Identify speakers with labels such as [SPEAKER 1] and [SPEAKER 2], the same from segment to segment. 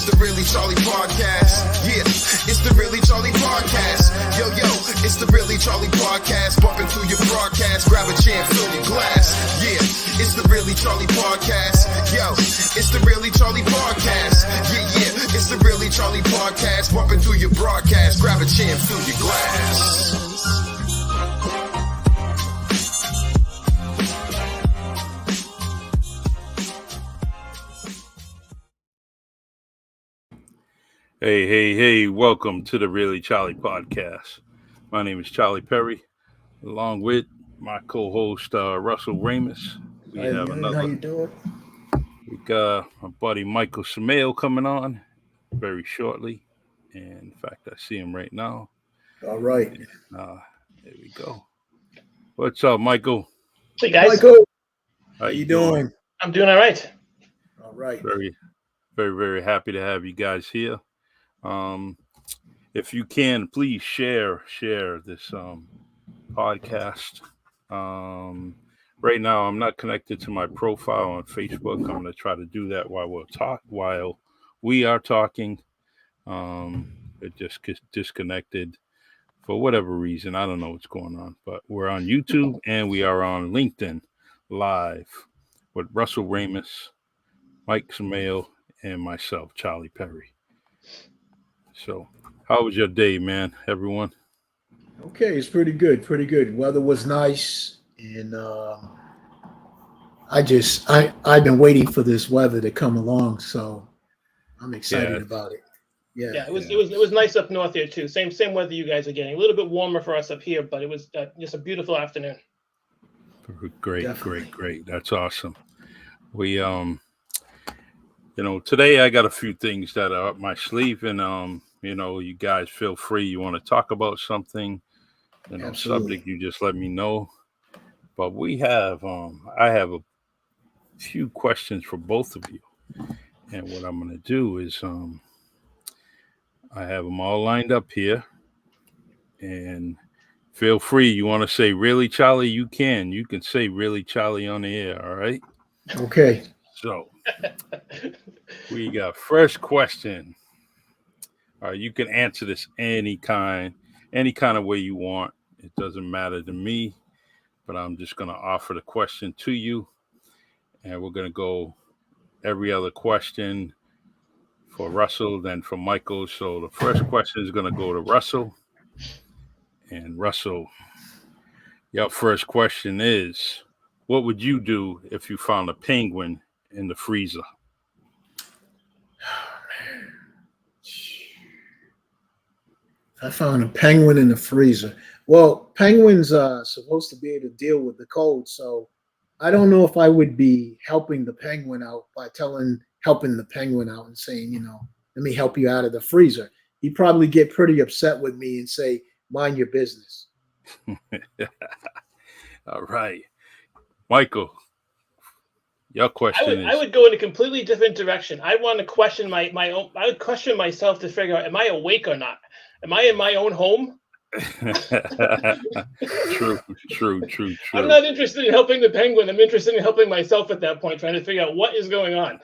[SPEAKER 1] the Really Charlie Podcast. Yeah, it's the Really Charlie Podcast. Yo, it's the Really Charlie Podcast. Bumping through your broadcast, grab a chair, fill your glass. Yeah, it's the Really Charlie Podcast. Yo, it's the Really Charlie Podcast. Yeah, it's the Really Charlie Podcast. Bumping through your broadcast, grab a chair, fill your glass.
[SPEAKER 2] Hey, welcome to the Really Charlie Podcast. My name is Charlie Perry, along with my co-host, Russell Ramos.
[SPEAKER 3] How you doing?
[SPEAKER 2] We got my buddy Michael Semiao coming on very shortly. And in fact, I see him right now.
[SPEAKER 3] All right.
[SPEAKER 2] And, there we go. What's up, Michael?
[SPEAKER 4] Hey, guys.
[SPEAKER 3] Michael, how you doing?
[SPEAKER 4] I'm doing all right.
[SPEAKER 3] All right.
[SPEAKER 2] Very, very, very happy to have you guys here. If you can, please share this podcast. Right now, I'm not connected to my profile on Facebook. I'm going to try to do that while we are talking. It just gets disconnected for whatever reason. I don't know what's going on, but we're on YouTube and we are on LinkedIn live with Russell Ramos, Mike Semiao, and myself, Charlie Perry. So, how was your day, man, everyone?
[SPEAKER 3] Okay, it's pretty good. Weather was nice, and I've been waiting for this weather to come along, so I'm excited about it.
[SPEAKER 4] Yeah, it was nice up north here too. Same weather you guys are getting. A little bit warmer for us up here, but it was just a beautiful afternoon.
[SPEAKER 2] Great. That's awesome. We today I got a few things that are up my sleeve, and you guys feel free. You want to talk about something, subject, you just let me know. But I have a few questions for both of you, and what I'm going to do is I have them all lined up here, and feel free. You want to say "Really, Charlie"? You can say "Really, Charlie" on the air. All right.
[SPEAKER 3] Okay.
[SPEAKER 2] So we got first question. You can answer this any kind of way you want. It doesn't matter to me, but I'm just going to offer the question to you, and we're going to go every other question for Russell, then for Michael. So the first question is going to go to Russell. And Russell, your first question is, what would you do if you found a penguin in the freezer?
[SPEAKER 3] I found a penguin in the freezer. Well, penguins are supposed to be able to deal with the cold, so I don't know if I would be helping the penguin out by helping the penguin out and saying, let me help you out of the freezer. He'd probably get pretty upset with me and say, mind your business.
[SPEAKER 2] All right. Michael, your question
[SPEAKER 4] I would go in a completely different direction. I want to question my own. I would question myself to figure out, am I awake or not? Am I in my own home?
[SPEAKER 2] True.
[SPEAKER 4] I'm not interested in helping the penguin. I'm interested in helping myself at that point, trying to figure out what is going on.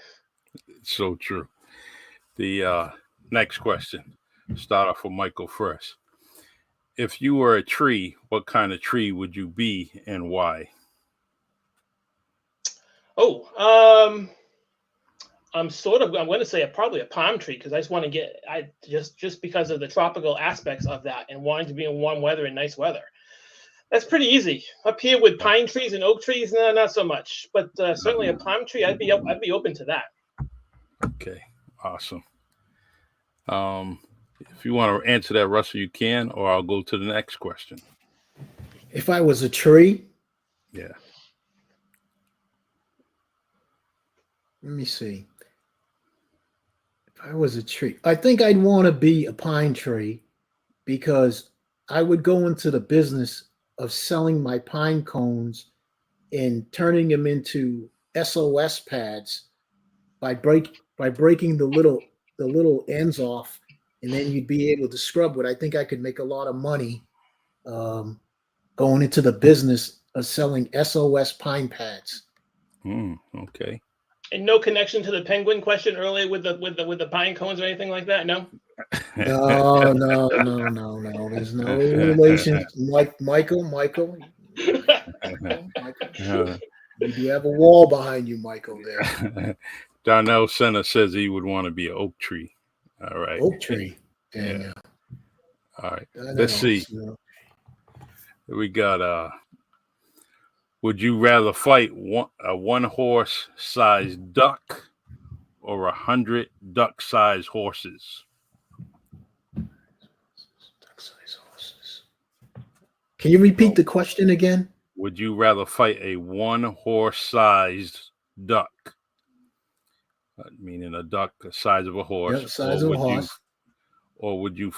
[SPEAKER 2] So true. The next question. Start off with Michael first. If you were a tree, what kind of tree would you be and why?
[SPEAKER 4] I'm going to say probably a palm tree, because I just want to just because of the tropical aspects of that and wanting to be in warm weather and nice weather. That's pretty easy. Up here with pine trees and oak trees, no, not so much. But certainly a palm tree, I'd be open to that.
[SPEAKER 2] Okay, awesome. If you want to answer that, Russell, you can, or I'll go to the next question.
[SPEAKER 3] If I was a tree?
[SPEAKER 2] Yeah.
[SPEAKER 3] Let me see. If I was a tree, I think I'd want to be a pine tree, because I would go into the business of selling my pine cones and turning them into SOS pads by breaking the little ends off, and then you'd be able to scrub it. I think I could make a lot of money going into the business of selling SOS pine pads.
[SPEAKER 2] Okay.
[SPEAKER 4] And no connection to the penguin question earlier with the pine cones or anything like that. No.
[SPEAKER 3] No. There's no relation. Michael. You do have a wall behind you, Michael. There,
[SPEAKER 2] Darnell Center says he would want to be an oak tree. All right.
[SPEAKER 3] oak tree.
[SPEAKER 2] Yeah. All right.
[SPEAKER 3] Let's
[SPEAKER 2] Let's see. We got would you rather fight a 1-horse sized duck or 100 duck sized horses?
[SPEAKER 3] Duck-sized horses. Can you repeat the question again?
[SPEAKER 2] Would you rather fight a 1-horse sized duck? Meaning a duck the size of a horse.
[SPEAKER 3] Yep, size of a horse.
[SPEAKER 2] Or would you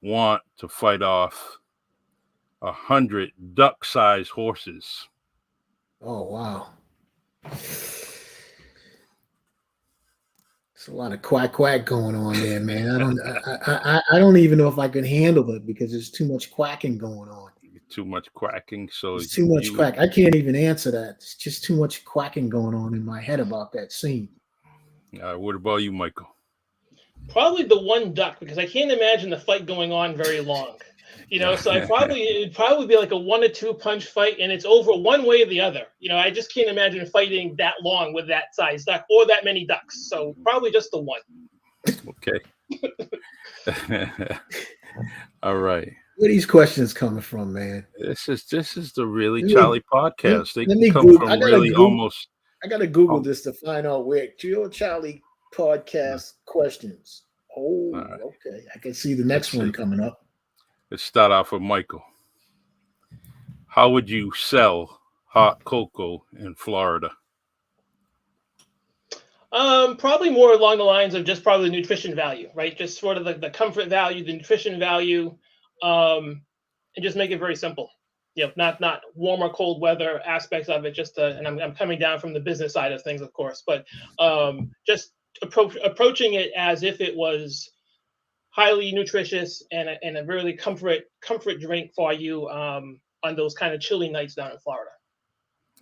[SPEAKER 2] want to fight off 100 duck sized horses?
[SPEAKER 3] Oh wow. There's a lot of quack going on there, man. I don't even know if I can handle it because there's too much quacking going on.
[SPEAKER 2] Too much quacking. So
[SPEAKER 3] it's too much quack. I can't even answer that. It's just too much quacking going on in my head about that scene.
[SPEAKER 2] What about you, Michael?
[SPEAKER 4] Probably the one duck because I can't imagine the fight going on very long. So it'd probably be like a 1 or 2 punch fight, and it's over one way or the other. I just can't imagine fighting that long with that size duck or that many ducks. So probably just the one.
[SPEAKER 2] Okay. All right.
[SPEAKER 3] Where are these questions coming from, man?
[SPEAKER 2] This is the Really Charlie podcast. They come
[SPEAKER 3] Google,
[SPEAKER 2] from really almost.
[SPEAKER 3] I gotta Google this to find out where Real Charlie podcast questions. Oh, right. Okay. I can see the next one coming up.
[SPEAKER 2] Let's start off with Michael. How would you sell hot cocoa in Florida?
[SPEAKER 4] Probably more along the lines of just probably the nutrition value, right? Just sort of the comfort value, the nutrition value, and just make it very simple. Not warm or cold weather aspects of it. And I'm coming down from the business side of things, of course, but just approaching it as if it was highly nutritious and a really comfort drink for you on those kind of chilly nights down in Florida.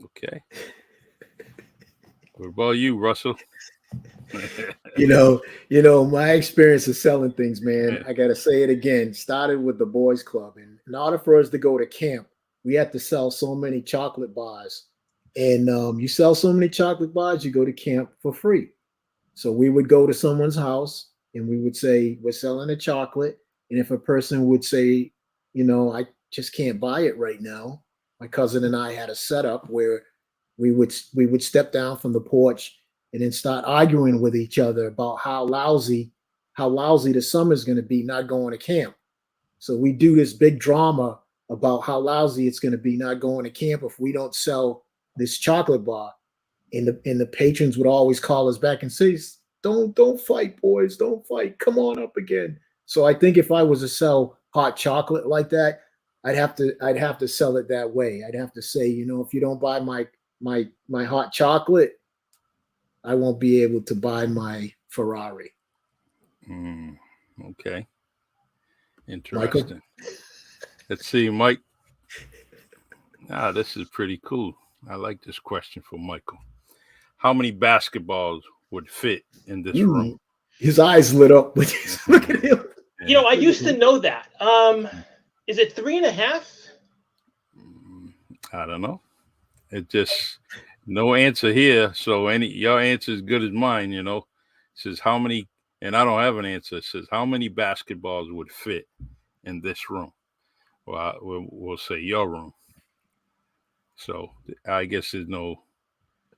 [SPEAKER 2] Okay. What about you, Russell?
[SPEAKER 3] My experience of selling things, man, I got to say it again, started with the boys club. And in order for us to go to camp, we had to sell so many chocolate bars. And you sell so many chocolate bars, you go to camp for free. So we would go to someone's house and we would say, we're selling a chocolate. And if a person would say, I just can't buy it right now, my cousin and I had a setup where we would step down from the porch and then start arguing with each other about how lousy the summer's going to be not going to camp. So we do this big drama about how lousy it's going to be not going to camp if we don't sell this chocolate bar. And the patrons would always call us back and say, don't fight, boys, don't fight. Come on up again. So I think if I was to sell hot chocolate like that, I'd have to sell it that way. I'd have to say, if you don't buy my hot chocolate, I won't be able to buy my Ferrari.
[SPEAKER 2] Okay. Interesting. Michael? Let's see, Mike. This is pretty cool. I like this question for Michael. How many basketballs would fit in this room?
[SPEAKER 3] His eyes lit up. Look at him.
[SPEAKER 4] I used to know that. Is it 3.5?
[SPEAKER 2] I don't know. It just no answer here. So your answer is good as mine. It says how many, and I don't have an answer. It says how many basketballs would fit in this room. Well, we'll say your room. So I guess there's no.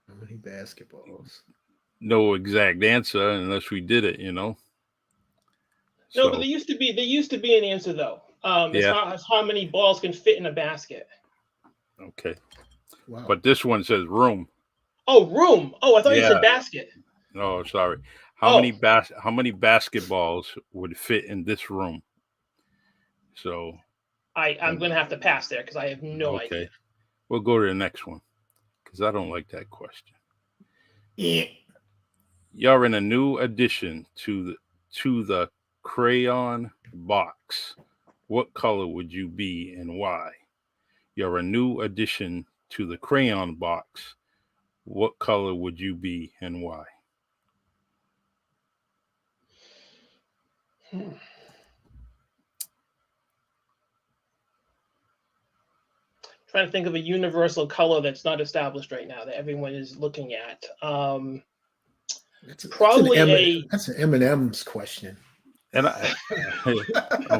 [SPEAKER 3] How many basketballs?
[SPEAKER 2] No exact answer unless we did it.
[SPEAKER 4] No, but there used to be an answer though. As how many balls can fit in a basket.
[SPEAKER 2] Okay. Wow. But this one says room.
[SPEAKER 4] Oh, room. Oh, I thought you said basket.
[SPEAKER 2] No, sorry. How many basketballs would fit in this room? So
[SPEAKER 4] I'm going to have to pass there because I have no idea.
[SPEAKER 2] Okay. We'll go to the next one because I don't like that question.
[SPEAKER 3] Yeah.
[SPEAKER 2] You're in a new addition to the crayon box. What color would you be and why? You're a new addition to the crayon box. what color would you be and why?
[SPEAKER 4] Trying to think of a universal color that's not established right now that everyone is looking at. Probably
[SPEAKER 3] that's an M&M's question.
[SPEAKER 2] And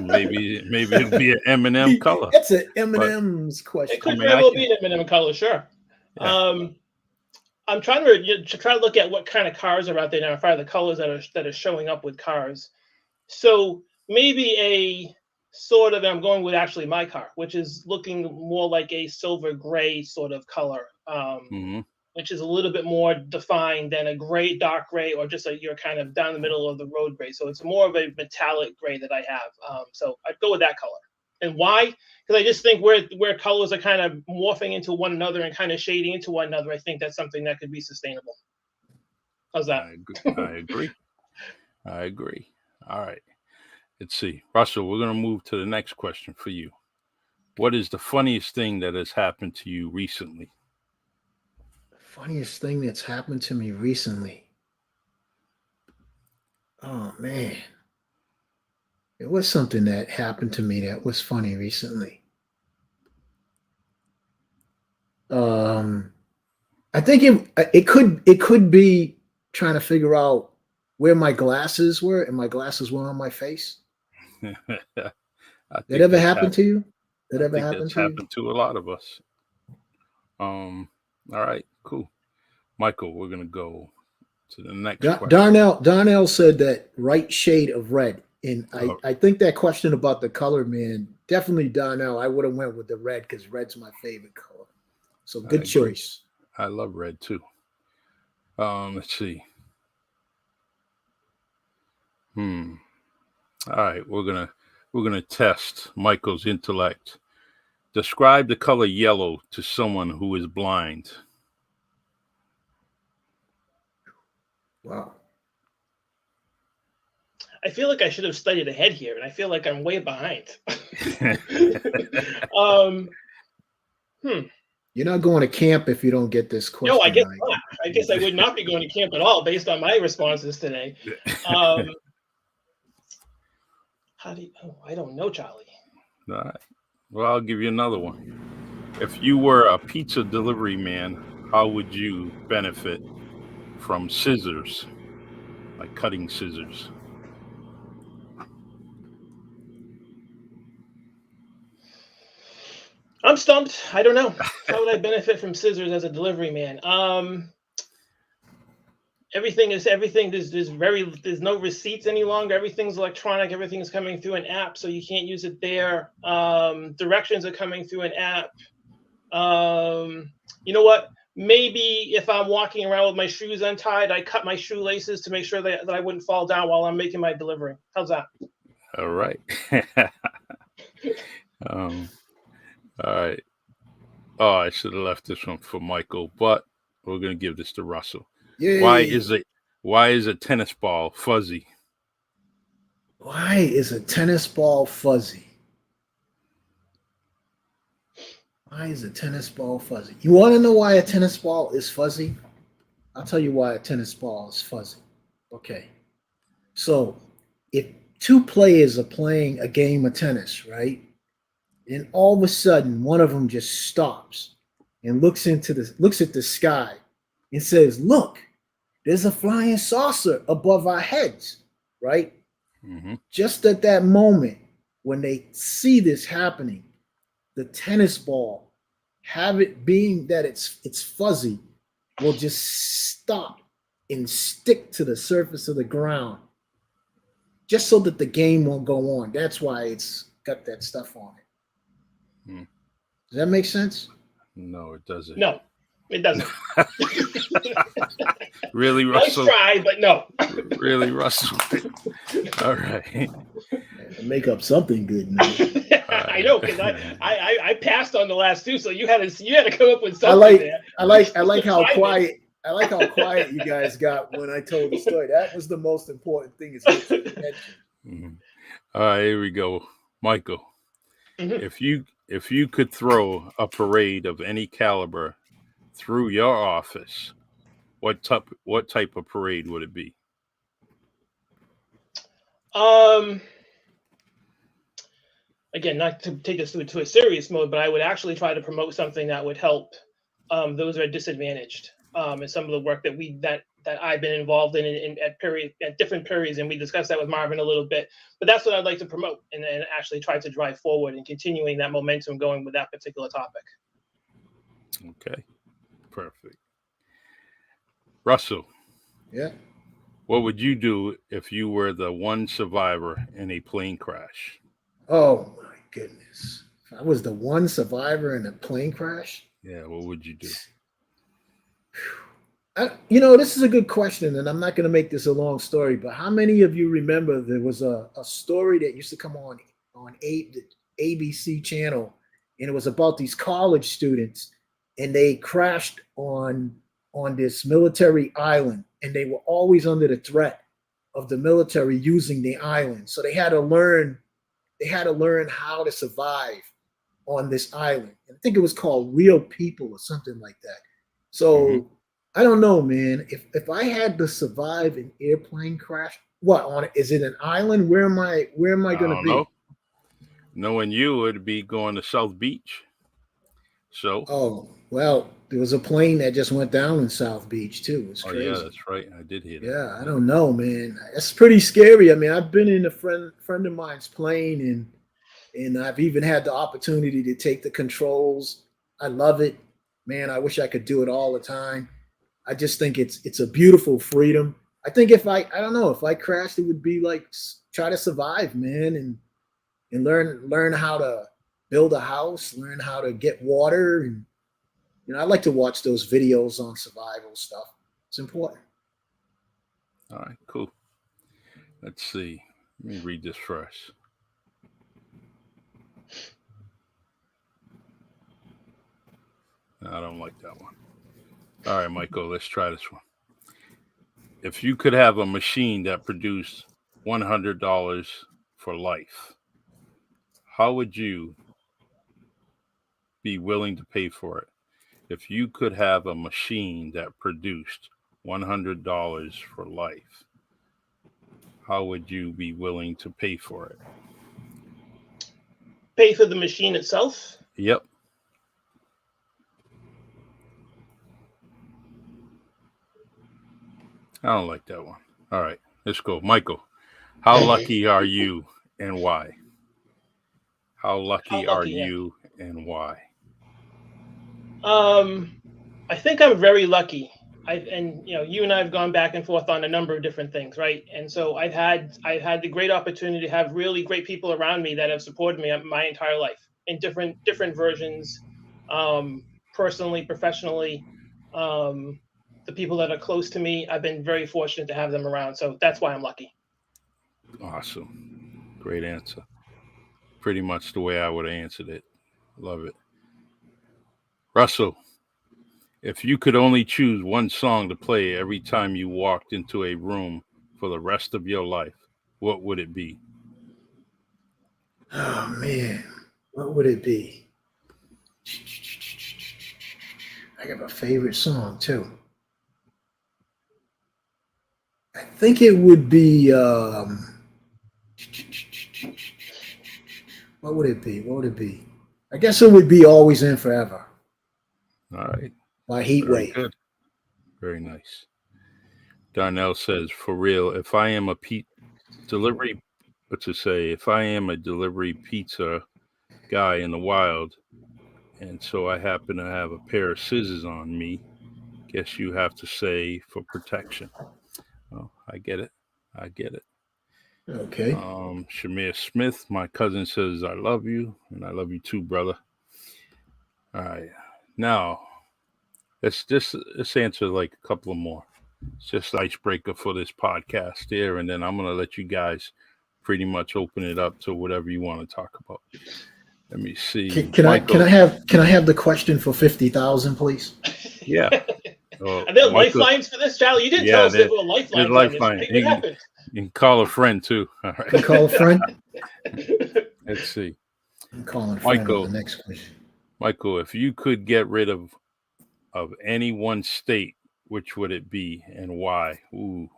[SPEAKER 2] maybe it'd be an M&M color.
[SPEAKER 3] That's an M&M's question.
[SPEAKER 4] It could very well be an M&M color, sure. Yeah. I'm trying to look at what kind of cars are out there now, find the colors that are showing up with cars. So maybe a sort of, I'm going with actually my car, which is looking more like a silver gray sort of color, which is a little bit more defined than a gray, dark gray, or just you're kind of down the middle of the road gray. So it's more of a metallic gray that I have. So I'd go with that color. And why? Because I just think where colors are kind of morphing into one another and kind of shading into one another, I think that's something that could be sustainable. How's that?
[SPEAKER 2] I agree. All right. Let's see. Russell, we're going to move to the next question for you. What is the funniest thing that has happened to you recently?
[SPEAKER 3] Funniest thing that's happened to me recently. Oh, man. It was something that happened to me that was funny recently. I think it could be trying to figure out where my glasses were, and my glasses were on my face. That ever happened to you? That ever happened to you?
[SPEAKER 2] Happened to a lot of us. All right, cool. Michael, we're gonna go to the next question.
[SPEAKER 3] Darnell said that right shade of red. And I think that question about the color, man, definitely Darnell. I would have went with the red because red's my favorite color. So good choice.
[SPEAKER 2] I love red too. Let's see. All right, we're gonna test Michael's intellect. Describe the color yellow to someone who is blind.
[SPEAKER 3] Wow.
[SPEAKER 4] I feel like I should have studied ahead here, and I feel like I'm way behind.
[SPEAKER 3] You're not going to camp if you don't get this question.
[SPEAKER 4] No, I guess
[SPEAKER 3] right.
[SPEAKER 4] not. I guess I would not be going to camp at all based on my responses today. I don't know, Charlie.
[SPEAKER 2] All right. Well, I'll give you another one. If you were a pizza delivery man, how would you benefit from scissors, like cutting scissors?
[SPEAKER 4] I'm stumped. I don't know. How would I benefit from scissors as a delivery man? Everything. There's no receipts any longer. Everything's electronic. Everything's coming through an app, so you can't use it there. Directions are coming through an app. You know what? Maybe if I'm walking around with my shoes untied, I cut my shoelaces to make sure that I wouldn't fall down while I'm making my delivery. How's that?
[SPEAKER 2] All right. All right. Oh, I should have left this one for Michael, but we're going to give this to Russell.
[SPEAKER 3] Yay.
[SPEAKER 2] Why is a tennis ball fuzzy?
[SPEAKER 3] Why is a tennis ball fuzzy? Why is a tennis ball fuzzy? You want to know why a tennis ball is fuzzy? I'll tell you why a tennis ball is fuzzy. Okay. So if two players are playing a game of tennis, right? And all of a sudden, one of them just stops and looks at the sky and says, "Look, there's a flying saucer above our heads," right?
[SPEAKER 2] Mm-hmm.
[SPEAKER 3] Just at that moment, when they see this happening, the tennis ball, have it being that it's fuzzy, will just stop and stick to the surface of the ground, just so that the game won't go on. That's why it's got that stuff on it. Does that make sense?
[SPEAKER 2] No, it doesn't.
[SPEAKER 4] No, it doesn't.
[SPEAKER 2] Really, Russell?
[SPEAKER 4] Nice try, but no.
[SPEAKER 2] Really, Russell? All right.
[SPEAKER 3] Make up something good.
[SPEAKER 4] I know, because I passed on the last two, so you had to come up with something.
[SPEAKER 3] I like how quiet. I like how quiet you guys got when I told the story. That was the most important thing. Is
[SPEAKER 2] mm-hmm. All right, here we go, Michael.
[SPEAKER 4] Mm-hmm.
[SPEAKER 2] If you could throw a parade of any caliber through your office, What type of parade would it be?
[SPEAKER 4] Again, not to take us to a serious mode, but I would actually try to promote something that would help those who are disadvantaged. And some of the work that I've been involved in at different periods, and we discussed that with Marvin a little bit. But that's what I'd like to promote and actually try to drive forward and continuing that momentum going with that particular topic.
[SPEAKER 2] Okay, perfect. Russell.
[SPEAKER 3] Yeah.
[SPEAKER 2] What would you do if you were the one survivor in a plane crash?
[SPEAKER 3] Oh my goodness. If I was the one survivor in a plane crash.
[SPEAKER 2] Yeah, what would you do?
[SPEAKER 3] This is a good question, and I'm not going to make this a long story, but how many of you remember there was a story that used to come on the ABC channel, and it was about these college students, and they crashed on this military island, and they were always under the threat of the military using the island. So they had to learn how to survive on this island. And I think it was called Real People or something like that. So I don't know, man. If I had to survive an airplane crash, is it an island? Where am I going to be?
[SPEAKER 2] Know. Knowing you would be going to South Beach. So.
[SPEAKER 3] Oh, well, there was a plane that just went down in South Beach too. It's crazy.
[SPEAKER 2] Yeah, that's right. I did hear that.
[SPEAKER 3] Yeah, I don't know, man. That's pretty scary. I mean, I've been in a friend of mine's plane, and I've even had the opportunity to take the controls. I love it, man. I wish I could do it all the time. I just think it's a beautiful freedom. I think if I crashed, it would be like try to survive, man, and learn how to build a house, learn how to get water, and I like to watch those videos on survival stuff. It's important.
[SPEAKER 2] All right, cool. Let's see. Let me read this first. No, I don't like that one. All right, Michael, let's try this one. If you could have a machine that produced $100 for life, how would you be willing to pay for it? If you could have a machine that produced $100 for life, how would you be willing to pay for it?
[SPEAKER 4] Pay for the machine itself?
[SPEAKER 2] Yep. I don't like that one. All right, let's go. Michael, how lucky are you and why? How lucky are you and why?
[SPEAKER 4] I think I'm very lucky. You and I have gone back and forth on a number of different things, right? And so I've had the great opportunity to have really great people around me that have supported me my entire life in different versions, personally, professionally. The people that are close to me, I've been very fortunate to have them around. So that's why I'm lucky.
[SPEAKER 2] Awesome. Great answer. Pretty much the way I would have answered it. Love it. Russell, if you could only choose one song to play every time you walked into a room for the rest of your life, what would it be?
[SPEAKER 3] Oh, man. What would it be? I have a favorite song, too. I think it would be... What would it be? I guess it would be Always and Forever.
[SPEAKER 2] All right.
[SPEAKER 3] By Heatwave.
[SPEAKER 2] Good. Very nice. Darnell says, for real, if I am a delivery pizza guy in the wild, and so I happen to have a pair of scissors on me, guess you have to say for protection. Oh, I get it.
[SPEAKER 3] Okay.
[SPEAKER 2] Shamir Smith, my cousin, says, I love you, and I love you too, brother. All right. Now, let's answer like a couple of more. It's just icebreaker for this podcast here, and then I'm going to let you guys pretty much open it up to whatever you want to talk about. Let me see.
[SPEAKER 3] Can I have the question for 50,000, please?
[SPEAKER 2] Yeah.
[SPEAKER 4] Are there lifelines for this, Charlie? You didn't tell us there were lifelines.
[SPEAKER 2] Lifeline. You can call a friend too. All right.
[SPEAKER 3] Can call a friend?
[SPEAKER 2] Let's see.
[SPEAKER 3] I'm calling a friend on the next question.
[SPEAKER 2] Michael, if you could get rid of any one state which would it be and why? Ooh.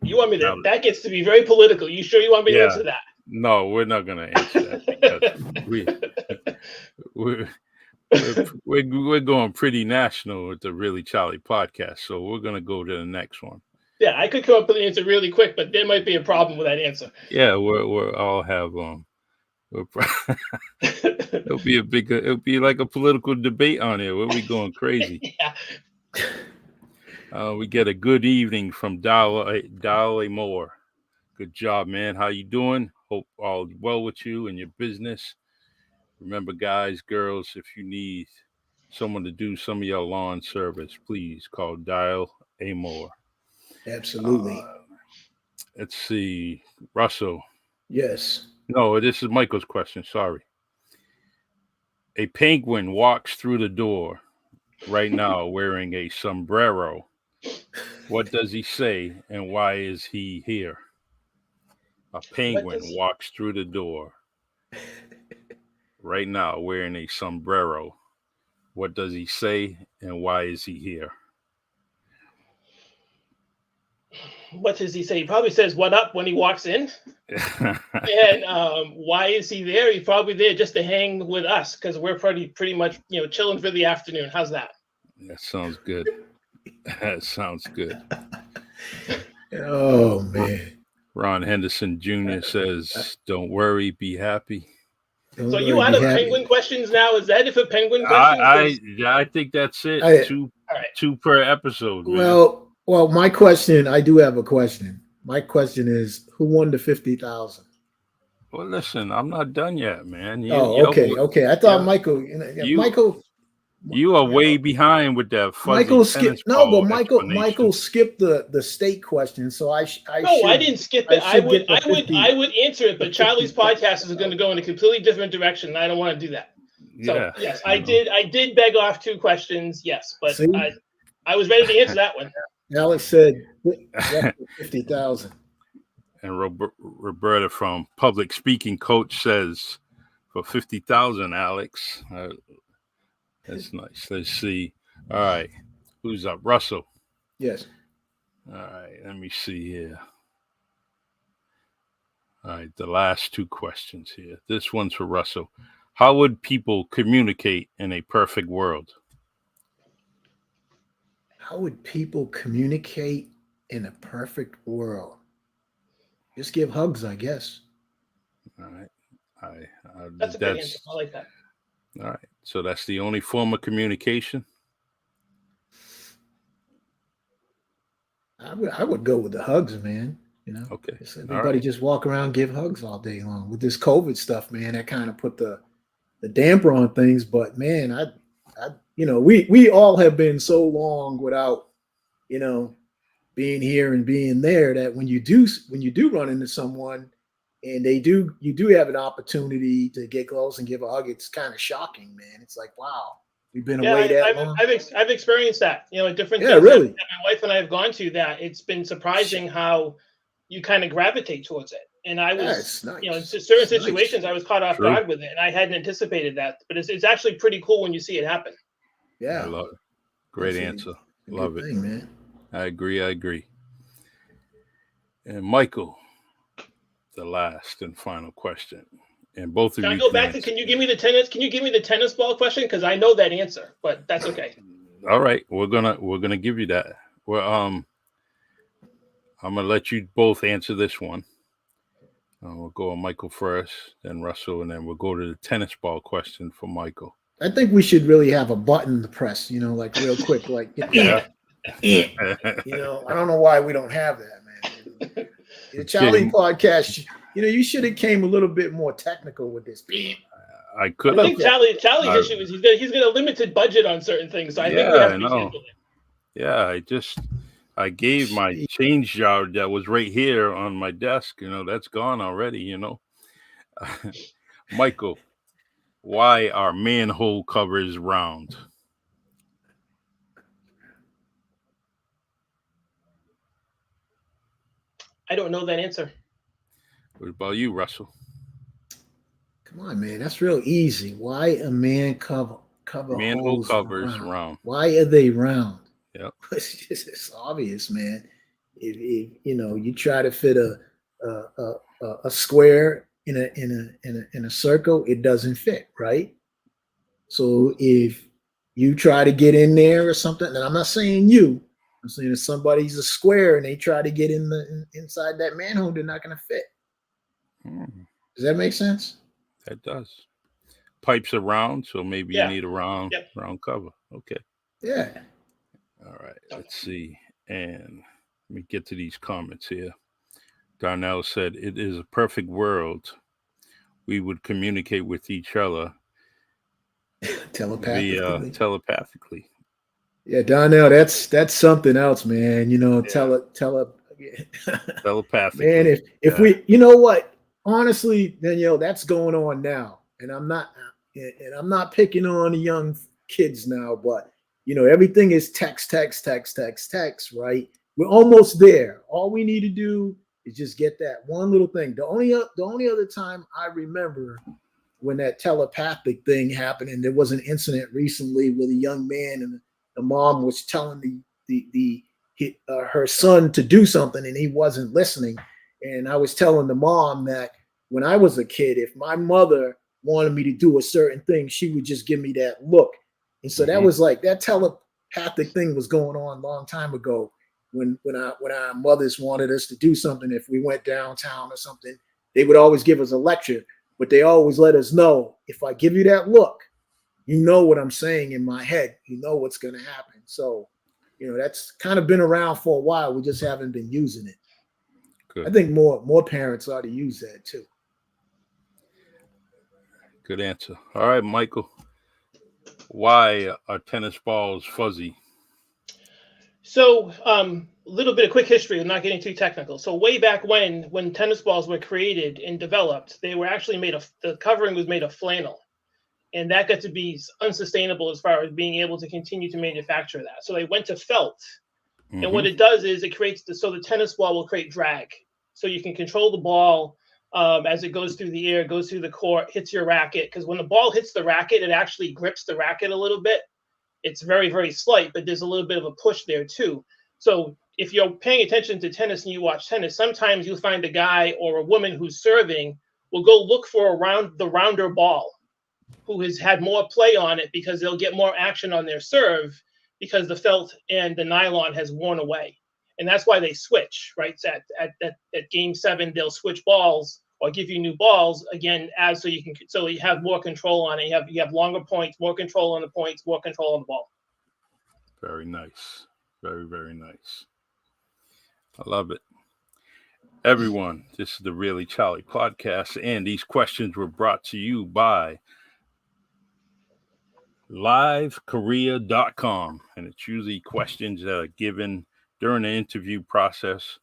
[SPEAKER 4] You want me to?
[SPEAKER 2] Now-
[SPEAKER 4] That gets to be very political. You sure you want me to
[SPEAKER 2] Yeah.
[SPEAKER 4] answer that?
[SPEAKER 2] No, we're not going to answer that because we're going pretty national with the Really Charlie podcast. So we're going to go to the next one.
[SPEAKER 4] Yeah, I could come up with an answer really quick, but there might be a problem with that answer.
[SPEAKER 2] Yeah, we're all have it'll be like a political debate on here. We'll be going crazy.
[SPEAKER 4] Yeah.
[SPEAKER 2] We get a good evening from Dolly Moore. Good job, man. How you doing? Hope all well with you and your business. Remember, guys, girls, if you need someone to do some of your lawn service, please call Dial A Moore.
[SPEAKER 3] Absolutely.
[SPEAKER 2] Let's see, Russell.
[SPEAKER 3] Yes.
[SPEAKER 2] No, this is Michael's question. Sorry. A penguin walks through the door right now wearing a sombrero. What does he say and why is he here? A penguin walks through the door right now wearing a sombrero. What does he say and why is he here?
[SPEAKER 4] What does he say? He probably says "What up" when he walks in. And why is he there? He's probably there just to hang with us because we're pretty much chilling for the afternoon. How's that?
[SPEAKER 2] That sounds good. That sounds good.
[SPEAKER 3] Oh man.
[SPEAKER 2] Ron Henderson Jr. says, "Don't worry, be happy."
[SPEAKER 3] Don't
[SPEAKER 4] So
[SPEAKER 3] worry,
[SPEAKER 4] you out
[SPEAKER 3] be
[SPEAKER 4] of
[SPEAKER 3] happy.
[SPEAKER 4] penguin questions now? Is that it for penguin questions?
[SPEAKER 2] I think that's it.
[SPEAKER 3] I-
[SPEAKER 2] Two per episode. Man.
[SPEAKER 3] Well, my question. I do have a question. My question is, who won the 50,000?
[SPEAKER 2] Well, listen, I'm not done yet, man.
[SPEAKER 3] Okay. I thought
[SPEAKER 2] yeah.
[SPEAKER 3] Michael.
[SPEAKER 2] You are way behind with that fuzzy
[SPEAKER 3] Michael skipped.
[SPEAKER 2] tennis
[SPEAKER 3] No,
[SPEAKER 2] ball
[SPEAKER 3] but
[SPEAKER 2] explanation.
[SPEAKER 3] Michael skipped the state question. So I
[SPEAKER 4] didn't skip it.
[SPEAKER 3] I
[SPEAKER 4] would answer it, but Charlie's podcast is going to go in a completely different direction. And I don't want to do that. So
[SPEAKER 2] Yeah.
[SPEAKER 4] yes, I did beg off 2 questions. Yes, but
[SPEAKER 3] See?
[SPEAKER 4] I was ready to answer that one.
[SPEAKER 3] Alex said 50,000.
[SPEAKER 2] And Roberta from Public Speaking Coach says, for 50,000, Alex. That's nice. Let's see. All right. Who's up? Russell.
[SPEAKER 3] Yes.
[SPEAKER 2] All right. Let me see here. All right. The last 2 questions here. This one's for Russell. How would people communicate in a perfect world?
[SPEAKER 3] How would people communicate in a perfect world? Just give hugs, I guess.
[SPEAKER 2] All right.
[SPEAKER 4] That's a good answer. I like that.
[SPEAKER 2] All right. So that's the only form of communication?
[SPEAKER 3] I would go with the hugs, man.
[SPEAKER 2] Okay.
[SPEAKER 3] Everybody just walk around, give hugs all day long. With this COVID stuff, man, that kind of put the damper on things. But man, we all have been so long without, being here and being there that when you do run into someone and you do have an opportunity to get close and give a hug, it's kind of shocking, man. It's like, wow, we've been away that long.
[SPEAKER 4] I've experienced that, at different
[SPEAKER 3] things
[SPEAKER 4] really. That my wife and I have gone to, that it's been surprising how you kind of gravitate towards it. And I was,
[SPEAKER 3] nice.
[SPEAKER 4] In certain situations, I was caught off guard with it, and I hadn't anticipated that. But it's actually pretty cool when you see it happen.
[SPEAKER 3] Yeah,
[SPEAKER 2] I love it. Great answer. Love it,
[SPEAKER 3] man.
[SPEAKER 2] I agree. And Michael, the last and final question. And both of you.
[SPEAKER 4] Can I go back to? Can you give me the tennis? Can you give me the tennis ball question? Because I know that answer, but that's okay.
[SPEAKER 2] All right, we're gonna give you that. Well, I'm gonna let you both answer this one. We'll go on Michael first, then Russell, and then we'll go to the tennis ball question for Michael.
[SPEAKER 3] I think we should really have a button to press, like real quick, like
[SPEAKER 2] yeah.
[SPEAKER 3] I don't know why we don't have that, man. The Charlie podcast, you should have came a little bit more technical with this.
[SPEAKER 2] I could.
[SPEAKER 4] I think Charlie's issue is he's got a limited budget on certain things, so I think we have to be careful.
[SPEAKER 2] Yeah, I gave my change jar that was right here on my desk. That's gone already. Michael, why are manhole covers round?
[SPEAKER 4] I don't know that answer.
[SPEAKER 2] What about you, Russell?
[SPEAKER 3] Come on, man. That's real easy. Why a man cover
[SPEAKER 2] Manhole
[SPEAKER 3] holes
[SPEAKER 2] covers
[SPEAKER 3] round.
[SPEAKER 2] round.
[SPEAKER 3] Why are they round?
[SPEAKER 2] Yep.
[SPEAKER 3] It's obvious, man. If you try to fit a square in a circle, it doesn't fit, right? So if you try to get in there or something, and I'm not saying you, I'm saying if somebody's a square and they try to get inside that manhole, they're not going to fit. Does that make sense?
[SPEAKER 2] That does. Pipes are round, so maybe you need a round cover. Okay.
[SPEAKER 3] Yeah.
[SPEAKER 2] All right. Let's see. And let me get to these comments here. Darnell said, "It is a perfect world. We would communicate with each other telepathically."
[SPEAKER 3] Yeah, Donnell, that's something else, man.
[SPEAKER 2] Telepathically.
[SPEAKER 3] Man, if we, you know what? Honestly, Danielle, that's going on now, and I'm not picking on the young kids now, but everything is text, right? We're almost there. All we need to do is just get that one little thing. The only other time I remember when that telepathic thing happened, and there was an incident recently with a young man, and the mom was telling her son to do something, and he wasn't listening. And I was telling the mom that when I was a kid, if my mother wanted me to do a certain thing, she would just give me that look. And so that was like that telepathic thing was going on a long time ago. When our mothers wanted us to do something, if we went downtown or something, they would always give us a lecture, but they always let us know, if I give you that look, you know what I'm saying in my head, you know what's going to happen. So, that's kind of been around for a while. We just haven't been using it. Good. I think more parents ought to use that too.
[SPEAKER 2] Good answer. All right, Michael. Why are tennis balls fuzzy?
[SPEAKER 4] So, a little bit of quick history. I'm not getting too technical. So, way back when tennis balls were created and developed, they were actually the covering was made of flannel, and that got to be unsustainable as far as being able to continue to manufacture that. So they went to felt, and what it does is it creates so the tennis ball will create drag, so you can control the ball as it goes through the air, goes through the court, hits your racket. Because when the ball hits the racket, it actually grips the racket a little bit. It's very, very slight, but there's a little bit of a push there too. So if you're paying attention to tennis and you watch tennis, sometimes you'll find a guy or a woman who's serving will go look for the rounder ball, who has had more play on it, because they'll get more action on their serve because the felt and the nylon has worn away. And that's why they switch, right? So at game 7, they'll switch balls or give you new balls again, so you have more control on it. You have longer points, more control on the points, more control on the ball.
[SPEAKER 2] Very nice. Very, very nice. I love it. Everyone, this is the Really Charlie podcast, and these questions were brought to you by livekorea.com, and it's usually questions that are given during the interview process,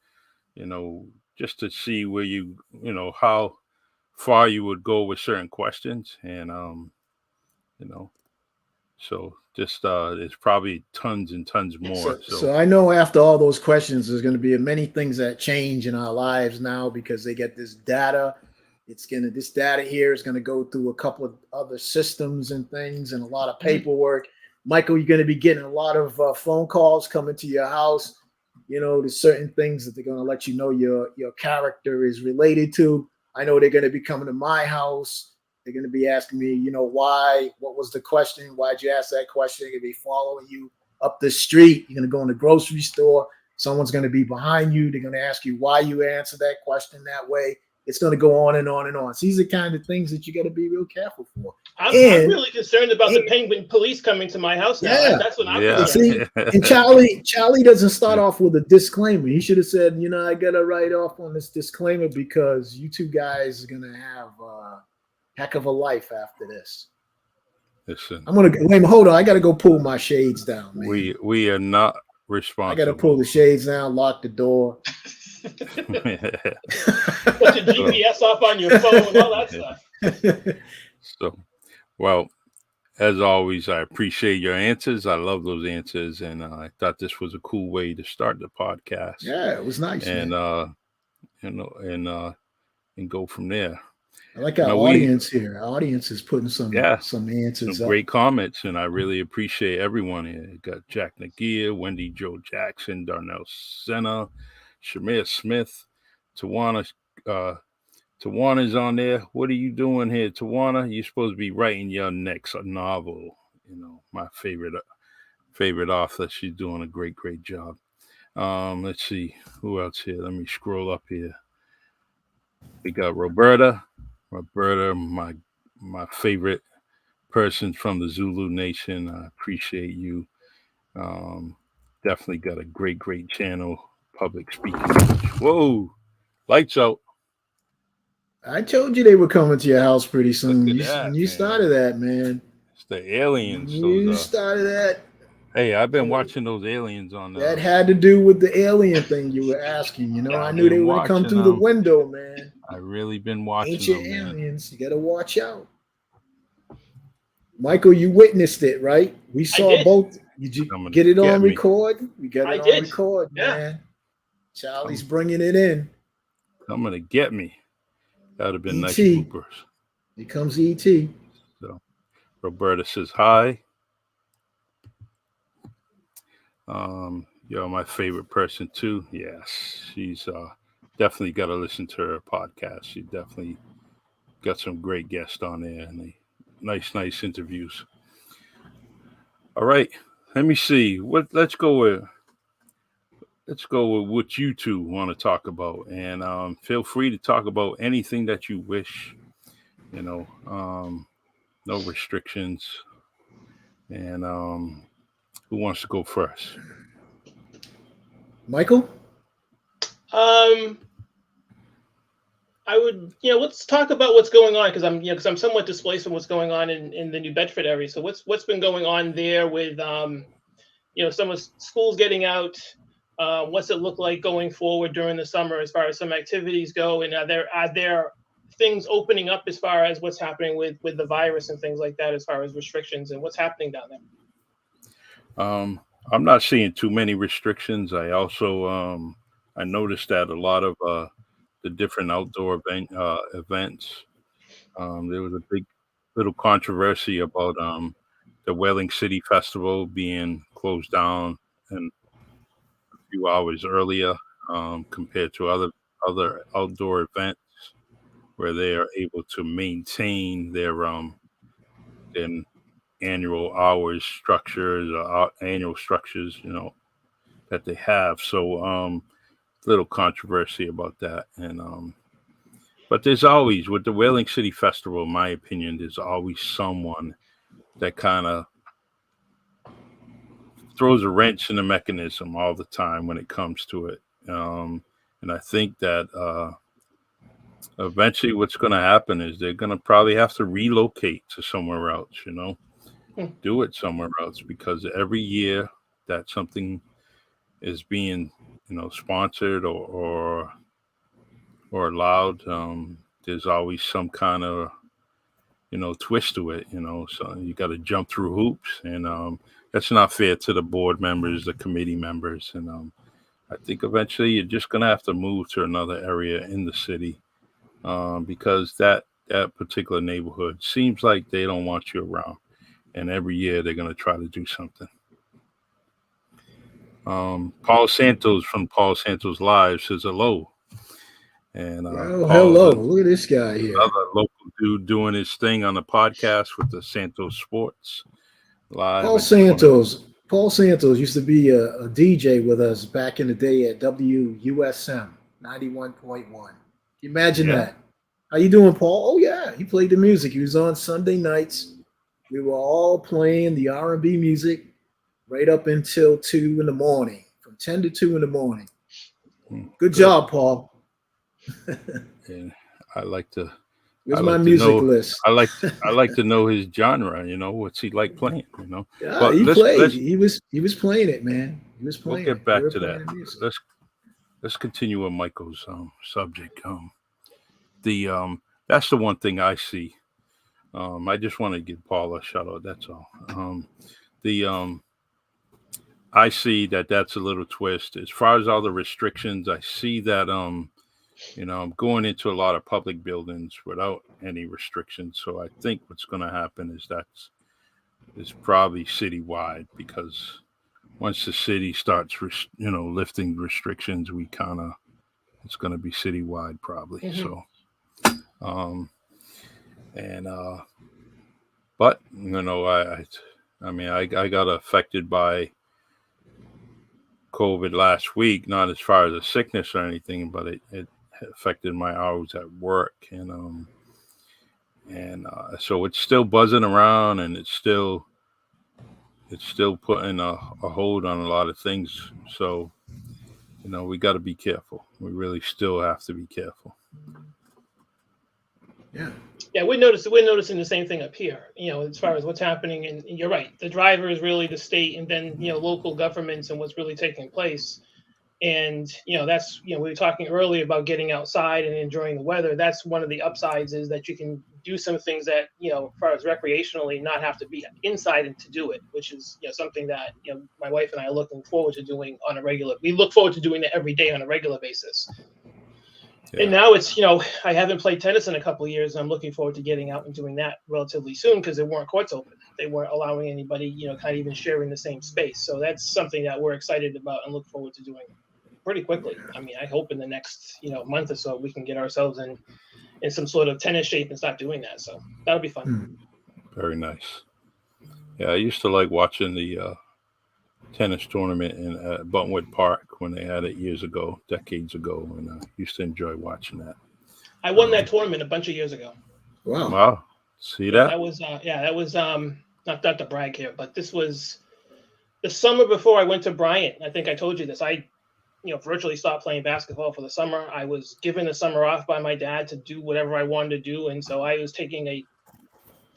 [SPEAKER 2] just to see where how far you would go with certain questions. And so just there's probably tons and tons more.
[SPEAKER 3] So I know after all those questions, there's going to be many things that change in our lives now, because they get this data. This data here is going to go through a couple of other systems and things, and a lot of paperwork. Michael, you're going to be getting a lot of phone calls coming to your house. There's certain things that they're going to let you know your character is related to. I know they're going to be coming to my house. They're going to be asking me, why, what was the question? Why'd you ask that question? They're going to be following you up the street. You're going to go in the grocery store. Someone's going to be behind you. They're going to ask you why you answered that question that way. It's going to go on and on and on. So these are the kind of things that you got to be real careful for.
[SPEAKER 4] I'm really concerned about the Penguin police coming to my house now.
[SPEAKER 3] Yeah.
[SPEAKER 4] That's what I'm concerned.
[SPEAKER 3] See, and Charlie doesn't start off with a disclaimer. He should have said, I got to write off on this disclaimer because you two guys are going to have a heck of a life after this.
[SPEAKER 2] Listen,
[SPEAKER 3] I'm going to hold on. I got to go pull my shades down, man.
[SPEAKER 2] We are not responsible.
[SPEAKER 3] I got to pull the shades down, lock the door.
[SPEAKER 4] Put your GPS off on your phone and all that stuff.
[SPEAKER 2] So, well, as always, I appreciate your answers. I love those answers, and I thought this was a cool way to start the podcast.
[SPEAKER 3] Yeah, it was nice.
[SPEAKER 2] And and go from there.
[SPEAKER 3] I like our audience here. Our audience is putting some answers
[SPEAKER 2] some
[SPEAKER 3] up.
[SPEAKER 2] great comments, and I really appreciate everyone here. You got Jack Nagia, Wendy Joe Jackson, Darnell Senna, Shamir Smith, Tawana. Tawana's on there. What are you doing here, Tawana? You're supposed to be writing your next novel. My favorite author. She's doing a great job. Let's see who else here. Let me scroll up here. We got Roberta, my favorite person from the Zulu Nation. I appreciate you. Definitely got a great channel. Public speaking. Whoa, lights out.
[SPEAKER 3] I told you they were coming to your house pretty soon.
[SPEAKER 2] Look at that,
[SPEAKER 3] You started that, man.
[SPEAKER 2] It's the aliens.
[SPEAKER 3] You started that.
[SPEAKER 2] Hey, I've been watching those aliens on
[SPEAKER 3] that had to do with the alien thing you were asking. I knew they were going to come through the window, man.
[SPEAKER 2] I really been watching
[SPEAKER 3] ancient
[SPEAKER 2] them,
[SPEAKER 3] aliens. You got to watch out. Michael, you witnessed it, right? We saw both. Did you get it on record? We got it on record, man. Charlie's bringing it in.
[SPEAKER 2] Coming to get me. That would have been nice
[SPEAKER 3] E.T.
[SPEAKER 2] bloopers.
[SPEAKER 3] Here comes E.T.
[SPEAKER 2] So, Roberta says hi. My favorite person too. Yes, she's definitely got to listen to her podcast. She definitely got some great guests on there and nice interviews. All right, let me see. Let's go with what you two want to talk about, and feel free to talk about anything that you wish. No restrictions. And who wants to go first?
[SPEAKER 3] Michael?
[SPEAKER 4] I would, let's talk about what's going on because I'm somewhat displaced from what's going on in the New Bedford area. So what's been going on there with, some of schools getting out? What's it look like going forward during the summer as far as some activities go? And are there things opening up as far as what's happening with the virus and things like that, as far as restrictions and what's happening down there?
[SPEAKER 2] I'm not seeing too many restrictions. I also I noticed that a lot of the different outdoor events. There was a big little controversy about the Whaling City Festival being closed down and a few hours earlier compared to other outdoor events where they are able to maintain their annual hours structures or annual structures, that they have. So little controversy about that. And but there's always, with the Whaling City Festival, in my opinion, there's always someone that kind of throws a wrench in the mechanism all the time when it comes to it. And I think that eventually what's going to happen is they're going to probably have to relocate to somewhere else, do it somewhere else, because every year that something is being, sponsored or allowed, there's always some kind of, twist to it, so you got to jump through hoops, and that's not fair to the board members, the committee members. And I think eventually you're just going to have to move to another area in the city because that particular neighborhood seems like they don't want you around. And every year they're going to try to do something. Paul Santos from Paul Santos Live says hello. And
[SPEAKER 3] hello. Look at this guy here.
[SPEAKER 2] Another local dude doing his thing on the podcast with the Santos Sports Live.
[SPEAKER 3] Paul Santos used to be a DJ with us back in the day at WUSM 91.1. Imagine that. How you doing, Paul? Oh, yeah. He played the music. He was on Sunday nights. We were all playing the R&B music right up until 2 in the morning, from 10 to 2 in the morning. Good job, Paul.
[SPEAKER 2] And I like to.
[SPEAKER 3] Where's my music list?
[SPEAKER 2] I like to know his genre. What's he like playing?
[SPEAKER 3] Yeah, but he played. He was playing it, man. He was playing.
[SPEAKER 2] We'll get back to that. Let's continue with Michael's subject. That's the one thing I see. I just want to give Paul a shout out. That's all. I see that's a little twist as far as all the restrictions. I see that I'm going into a lot of public buildings without any restrictions. So I think what's going to happen is it's probably citywide, because once the city starts, lifting restrictions, it's going to be citywide probably.
[SPEAKER 4] Mhm.
[SPEAKER 2] So, um, and but I got affected by COVID last week, not as far as a sickness or anything, but it affected my hours at work, and so it's still buzzing around, and it's still putting a hold on a lot of things. So, we got to be careful. We really still have to be careful.
[SPEAKER 3] Yeah.
[SPEAKER 4] Yeah, we're noticing the same thing up here. As far as what's happening, and you're right. The driver is really the state, and then local governments and what's really taking place. And that's we were talking earlier about getting outside and enjoying the weather. That's one of the upsides, is that you can do some things that as far as recreationally, not have to be inside and to do it, which is something that my wife and I are looking forward to doing on a regular. We look forward to doing that every day on a regular basis. Yeah. And now it's I haven't played tennis in a couple of years, and I'm looking forward to getting out and doing that relatively soon, because there weren't courts open. They weren't allowing anybody kind of even sharing the same space. So that's something that we're excited about and look forward to doing pretty quickly. I mean, I hope in the next month or so we can get ourselves in some sort of tennis shape and start doing that. So that'll be fun.
[SPEAKER 2] Very nice. Yeah, I used to like watching the tennis tournament in Buntwood Park when they had it decades ago, and I used to enjoy watching that.
[SPEAKER 4] I won that tournament a bunch of years ago.
[SPEAKER 2] Wow. See that?
[SPEAKER 4] That was not to brag here, but this was the summer before I went to Bryant. I think I told you this. I virtually stopped playing basketball for the summer. I was given the summer off by my dad to do whatever I wanted to do. And so I was taking a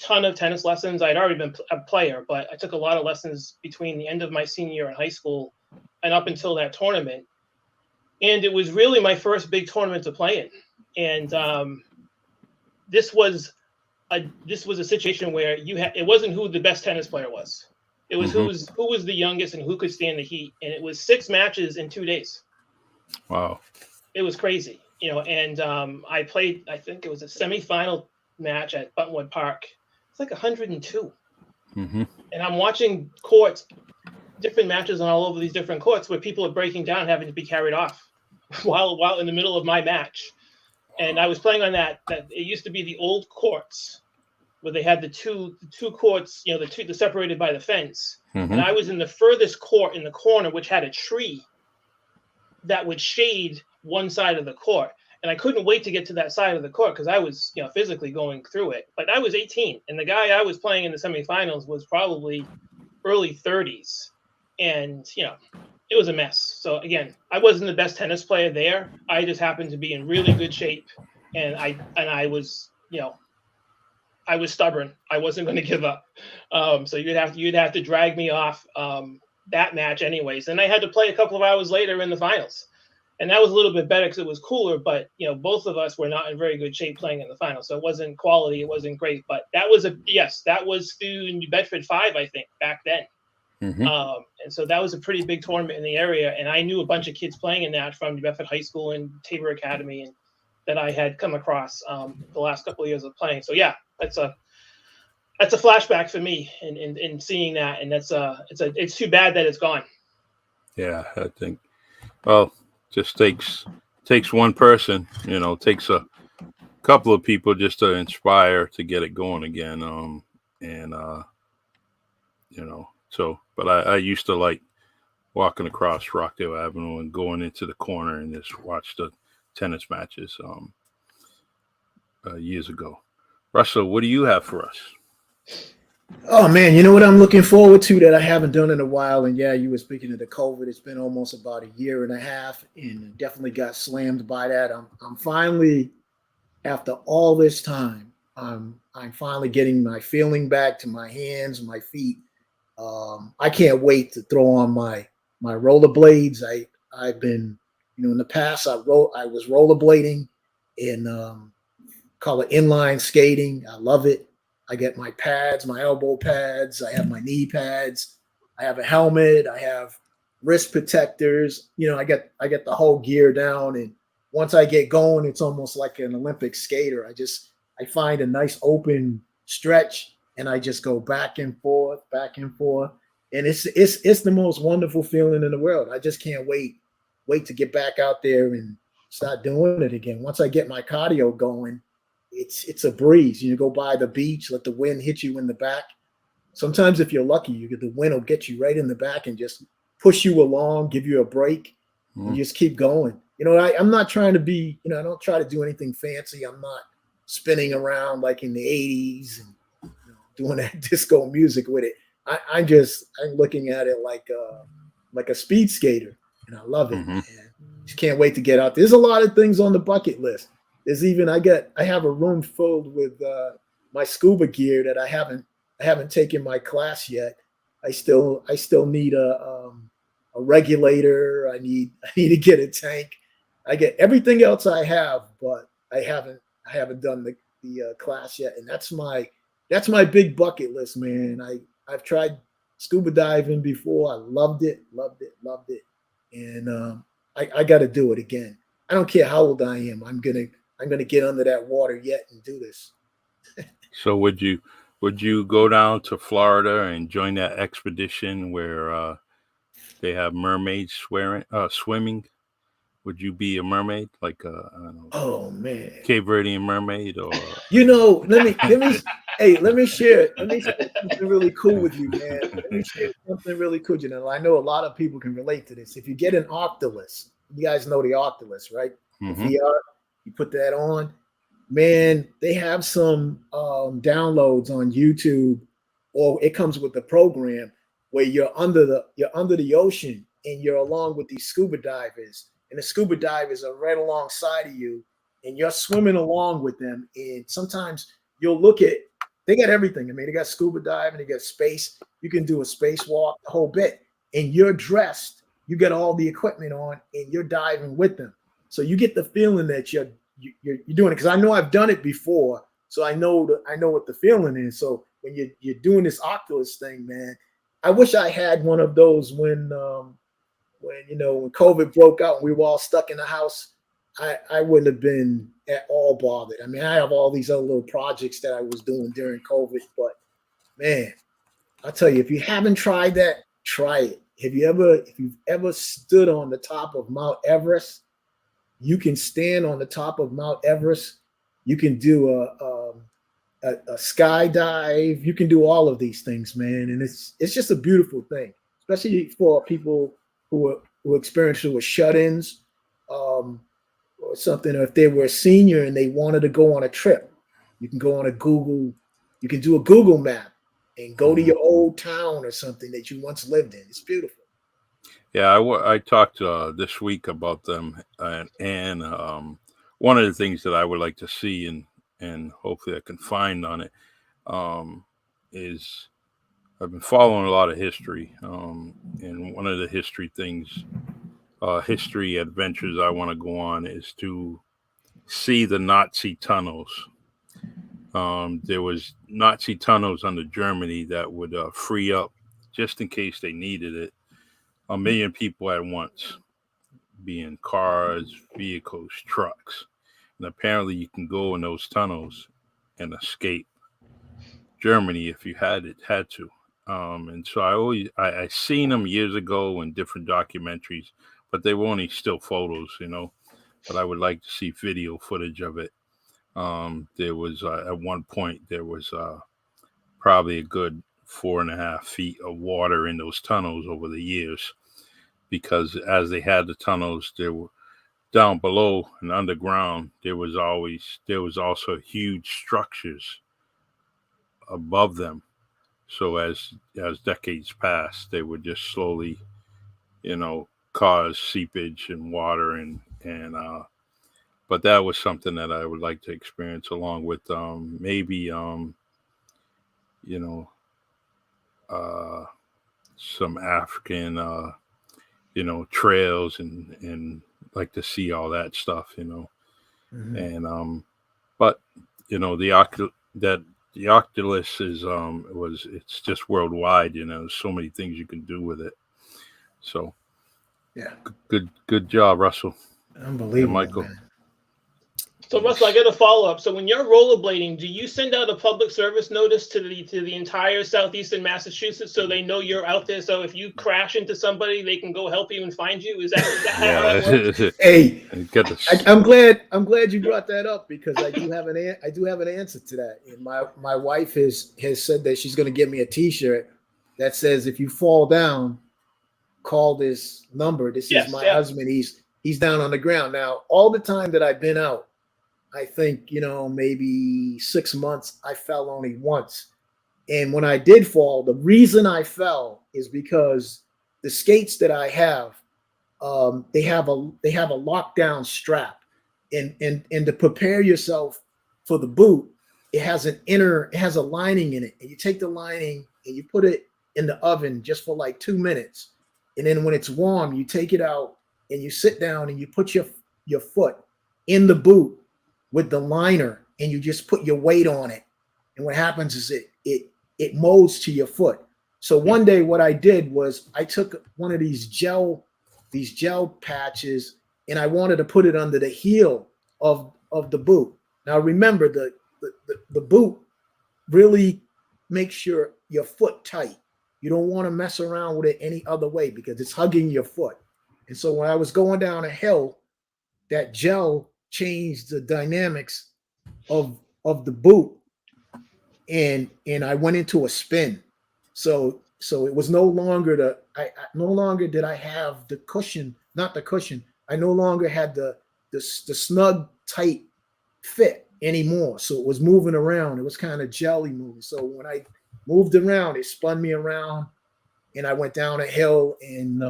[SPEAKER 4] ton of tennis lessons. I'd already been a player, but I took a lot of lessons between the end of my senior year in high school and up until that tournament. And it was really my first big tournament to play in. And this was a situation where it wasn't who the best tennis player was. It was who was the youngest and who could stand the heat. And it was 6 matches in 2 days. Wow. It was crazy, and I played, I think it was a semifinal match at Buntwood Park. It's like 102. And I'm watching courts, different matches on all over these different courts where people are breaking down, having to be carried off while in the middle of my match. And I was playing on that it used to be the old courts, where they had the two courts, the separated by the fence. And I was in the furthest court in the corner, which had a tree that would shade one side of the court. And I couldn't wait to get to that side of the court, because I was, physically going through it. But I was 18, and the guy I was playing in the semifinals was probably early 30s. And, it was a mess. So again, I wasn't the best tennis player there. I just happened to be in really good shape. And I was, I was stubborn. I wasn't going to give up. So you'd have to drag me off that match anyways. And I had to play a couple of hours later in the finals. And that was a little bit better because it was cooler, but both of us were not in very good shape playing in the finals. So it wasn't quality, it wasn't great. But that was through New Bedford 5, I think, back then. And so that was a pretty big tournament in the area. And I knew a bunch of kids playing in that from New Bedford High School and Tabor Academy, and that I had come across the last couple of years of playing. So yeah, that's a flashback for me in seeing that, and it's too bad that it's gone.
[SPEAKER 2] Yeah, I think. Well, just takes one person, takes a couple of people just to inspire to get it going again. But I used to like walking across Rockdale Avenue and going into the corner and just watch the tennis matches years ago. Russell, what do you have for us?
[SPEAKER 3] Oh man, you know what I'm looking forward to that I haven't done in a while? And yeah, you were speaking of the COVID. It's been almost about a year and a half, and definitely got slammed by that. I'm finally, after all this time, I'm finally getting my feeling back to my hands, my feet. I can't wait to throw on my rollerblades. I've been, in the past I was rollerblading and call it inline skating. I love it. I get my pads, my elbow pads. I have my knee pads. I have a helmet. I have wrist protectors. I get the whole gear down, and once I get going, it's almost like an Olympic skater. I find a nice open stretch and I just go back and forth, back and forth. And it's the most wonderful feeling in the world. I just can't wait to get back out there and start doing it again. Once I get my cardio going, it's a breeze. You go by the beach, let the wind hit you in the back. Sometimes if you're lucky, the wind will get you right in the back and just push you along, give you a break, and just keep going. I'm not trying to be, I don't try to do anything fancy. I'm not spinning around like in the 80s and doing that disco music with it. I'm looking at it like a speed skater, and I love it. Man. Just can't wait to get out. There's a lot of things on the bucket list. There's even I have a room filled with my scuba gear that I haven't taken my class yet. I still need a regulator. I need to get a tank. I get everything else I have, but I haven't done the class yet, and that's my big bucket list, man. I've tried scuba diving before. I loved it, and I got to do it again. I don't care how old I am. I'm gonna get under that water yet and do this.
[SPEAKER 2] So would you go down to Florida and join that expedition where they have mermaids swimming? Would you be a mermaid, like I don't know,
[SPEAKER 3] oh man,
[SPEAKER 2] Cape Verdean mermaid, or
[SPEAKER 3] let me share something really cool with you, man. Let me share something really cool. I know a lot of people can relate to this. If you get an Oculus, you guys know the Oculus, right?
[SPEAKER 2] Mm-hmm.
[SPEAKER 3] VR, you put that on, man. They have some downloads on YouTube, or it comes with the program where you're under the ocean and you're along with these scuba divers. And the scuba divers are right alongside of you, and you're swimming along with them. And sometimes you'll look at, they got everything. I mean, they got scuba diving, they got space. You can do a spacewalk, the whole bit. And you're dressed, you got all the equipment on, and you're diving with them. So you get the feeling that you're doing it. Because I know I've done it before, so I know what the feeling is. So when you're doing this Oculus thing, man, I wish I had one of those when COVID broke out and we were all stuck in the house. I wouldn't have been at all bothered. I mean, I have all these other little projects that I was doing during COVID, but man, I'll tell you, if you haven't tried that, try it. If you've ever stood on the top of Mount Everest, you can stand on the top of Mount Everest. You can do a skydive. You can do all of these things, man, and it's just a beautiful thing, especially for people who experienced it with shut-ins, or something, or if they were a senior and they wanted to go on a trip, you can go on you can do a Google map and go to your old town or something that you once lived in. It's beautiful.
[SPEAKER 2] Yeah, I talked this week about them, and one of the things that I would like to see, and hopefully I can find on it, is I've been following a lot of history, and one of the history adventures I want to go on is to see the Nazi tunnels. There was Nazi tunnels under Germany that would free up, just in case they needed it, 1 million people at once, being cars, vehicles, trucks. And apparently you can go in those tunnels and escape Germany if you had to. And so I seen them years ago in different documentaries, but they were only still photos, but I would like to see video footage of it. There was, at one point, there was probably a good 4.5 feet of water in those tunnels over the years, because as they had the tunnels, there were down below and underground, there was also huge structures above them. So as decades passed, they would just slowly, cause seepage and water and but that was something that I would like to experience, along with maybe some African trails and like to see all that stuff,
[SPEAKER 3] Mm-hmm.
[SPEAKER 2] and but the Oculus is it's just worldwide, so many things you can do with it. So
[SPEAKER 3] yeah,
[SPEAKER 2] good job, Russell.
[SPEAKER 3] Unbelievable,
[SPEAKER 2] Michael.
[SPEAKER 3] man.
[SPEAKER 4] So Russell, I got a follow up. So when you're rollerblading, do you send out a public service notice to the entire southeastern Massachusetts so they know you're out there? So if you crash into somebody, they can go help you and find you. Is that how that works?
[SPEAKER 3] Hey,
[SPEAKER 2] Get this.
[SPEAKER 3] I'm glad you brought that up because I do have an answer to that. And my wife has said that she's going to get me a T-shirt that says if you fall down, call this number. This is my husband. He's down on the ground now. All the time that I've been out, I think, maybe 6 months, I fell only once. And when I did fall, the reason I fell is because the skates that I have, they have a lockdown strap. And to prepare yourself for the boot, it has a lining in it. And you take the lining and you put it in the oven just for like 2 minutes. And then when it's warm, you take it out and you sit down and you put your foot in the boot with the liner and you just put your weight on it. And what happens is it molds to your foot. So one day what I did was I took one of these gel patches and I wanted to put it under the heel of the boot. Now remember the boot really makes your foot tight. You don't want to mess around with it any other way because it's hugging your foot. And so when I was going down a hill, that gel changed the dynamics of the boot, and I went into a spin. So it was no longer no longer did I have the cushion, not the cushion. I no longer had the snug tight fit anymore. So it was moving around. It was kind of jelly moving. So when I moved around, it spun me around, and I went down a hill, and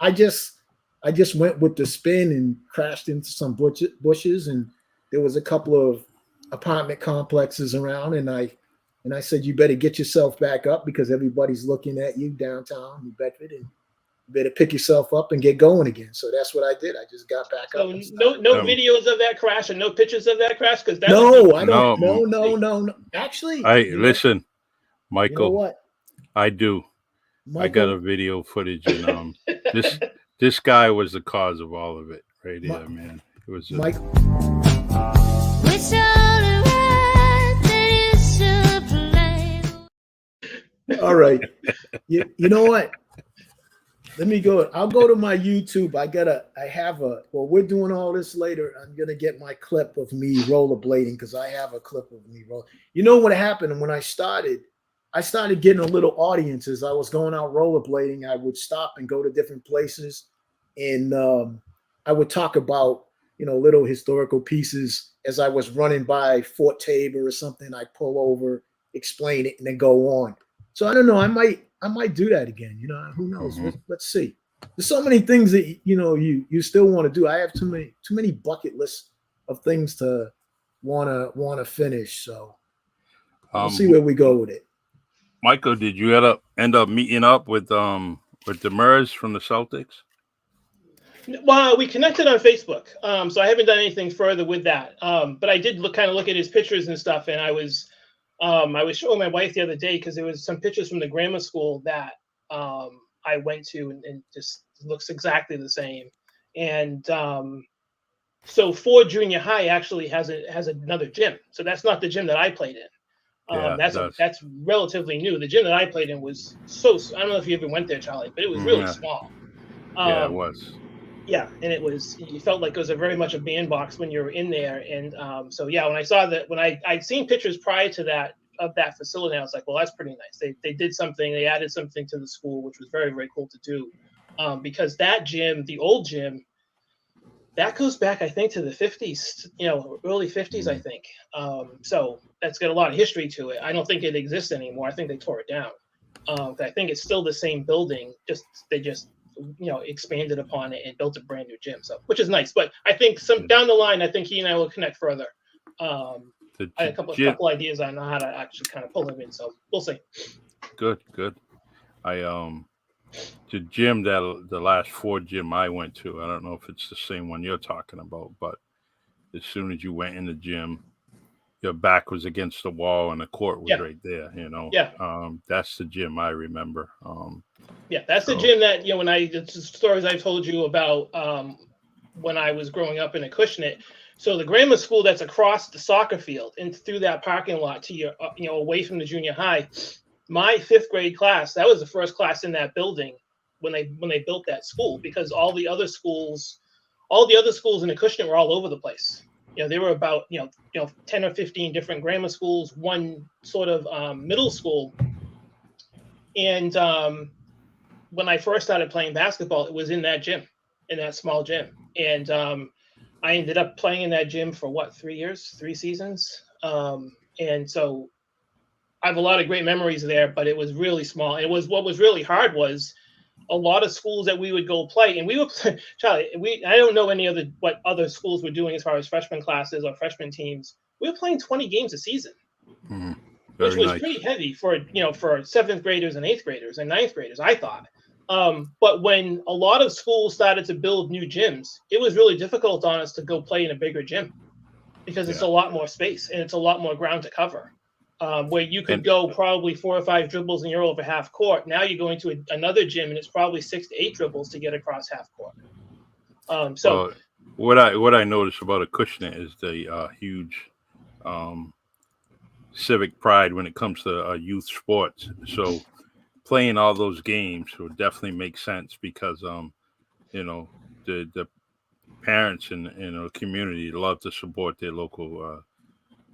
[SPEAKER 3] I just went with the spin and crashed into some bushes, and there was a couple of apartment complexes around, and I said, you better get yourself back up because everybody's looking at you downtown New Bedford, and you better pick yourself up and get going again. So that's what I did. I just got back up.
[SPEAKER 4] No videos of that crash and no pictures of that crash because that.
[SPEAKER 3] No, I don't. No. Actually,
[SPEAKER 2] Hey, listen, Michael.
[SPEAKER 3] You know what?
[SPEAKER 2] I do.
[SPEAKER 3] Michael,
[SPEAKER 2] I got a video footage, and this guy was the cause of all of it, right here, man. It was
[SPEAKER 3] Michael. All right. You know what? Let me go. I'll go to my YouTube. We're doing all this later. I'm going to get my clip of me rollerblading because I have a clip of me roll. You know what happened when I started getting a little audience as I was going out rollerblading. I would stop and go to different places, and I would talk about, little historical pieces as I was running by Fort Tabor or something. I pull over, explain it, and then go on. So I don't know. I might do that again. Who knows?
[SPEAKER 2] Mm-hmm.
[SPEAKER 3] Let's see. There's so many things that you still want to do. I have too many bucket lists of things to want to finish. So we'll see where we go with it.
[SPEAKER 2] Michael, did you end up meeting up with Demers from the Celtics?
[SPEAKER 4] Well, we connected on Facebook, so I haven't done anything further with that. But I did look at his pictures and stuff, and I was showing my wife the other day because there was some pictures from the grammar school that I went to, and just looks exactly the same. And so Ford Junior High actually has another gym, so that's not the gym that I played in. That's relatively new. The gym that I played in was I don't know if you ever went there, Charlie, but it was really small.
[SPEAKER 2] Yeah, it was.
[SPEAKER 4] Yeah, and you felt like it was very much a bandbox when you were in there. And so yeah, when I saw that, when I'd seen pictures prior to that of that facility, I was like, well, that's pretty nice. They did something, they added something to the school, which was very, very cool to do. Because that gym, the old gym, that goes back, I think, to the 50s, early 50s, I think. So that's got a lot of history to it. I don't think it exists anymore. I think they tore it down. I think it's still the same building, they just expanded upon it and built a brand new gym, so which is nice. But I think down the line, I think he and I will connect further. I had a couple ideas on how to actually kind of pull him in, so we'll see.
[SPEAKER 2] Good. The gym the last Ford gym I went to, I don't know if it's the same one you're talking about, but as soon as you went in the gym, your back was against the wall and the court was right there.
[SPEAKER 4] Yeah.
[SPEAKER 2] That's the gym I remember.
[SPEAKER 4] Yeah, that's the gym that, when the stories I've told you about when I was growing up in Acushnet. So the grammar school that's across the soccer field and through that parking lot to your, away from the junior high, my 5th grade class, that was the first class in that building when they built that school, because all the other schools in Acushnet were all over the place. There were about 10 or 15 different grammar schools, one sort of middle school. And when I first started playing basketball, it was in that gym, in that small gym. And I ended up playing in that gym for 3 seasons. And so I have a lot of great memories there, but it was really small. And what was really hard was a lot of schools that we would go play, and we would play, Charlie, I don't know what other schools were doing as far as freshman classes or freshman teams. We were playing 20 games a season, which was pretty heavy for 7th graders and 8th graders and 9th graders, I thought. But when a lot of schools started to build new gyms, it was really difficult on us to go play in a bigger gym because it's a lot more space and it's a lot more ground to cover. Where you could go probably 4 or 5 dribbles and you're over half court. Now you're going to another gym and it's probably 6 to 8 dribbles to get across half court. So
[SPEAKER 2] what I noticed about Acushnet is the huge civic pride when it comes to youth sports. So playing all those games would definitely make sense because the parents in the community love to support their local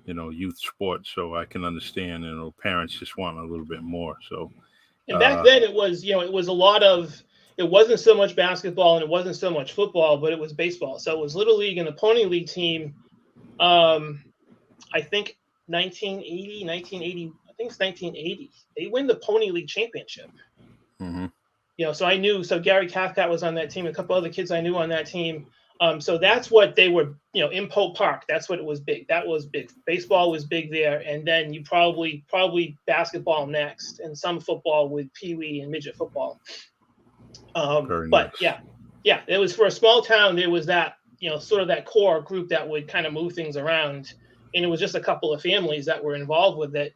[SPEAKER 2] youth sports. So I can understand, parents just want a little bit more. So,
[SPEAKER 4] and back then it was a lot of, it wasn't so much basketball and it wasn't so much football, but it was baseball. So it was Little League and the Pony League team. I think 1980, I think it's 1980. They win the Pony League championship.
[SPEAKER 2] Mm-hmm.
[SPEAKER 4] So Gary Cathcart was on that team. A couple other kids I knew on that team. So that's what they were, in Pope Park. That's what it was big. That was big. Baseball was big there. And then you probably basketball next and some football with Pee Wee and midget football.
[SPEAKER 2] But
[SPEAKER 4] nice. Yeah, it was for a small town. There was that, sort of that core group that would kind of move things around. And it was just a couple of families that were involved with it.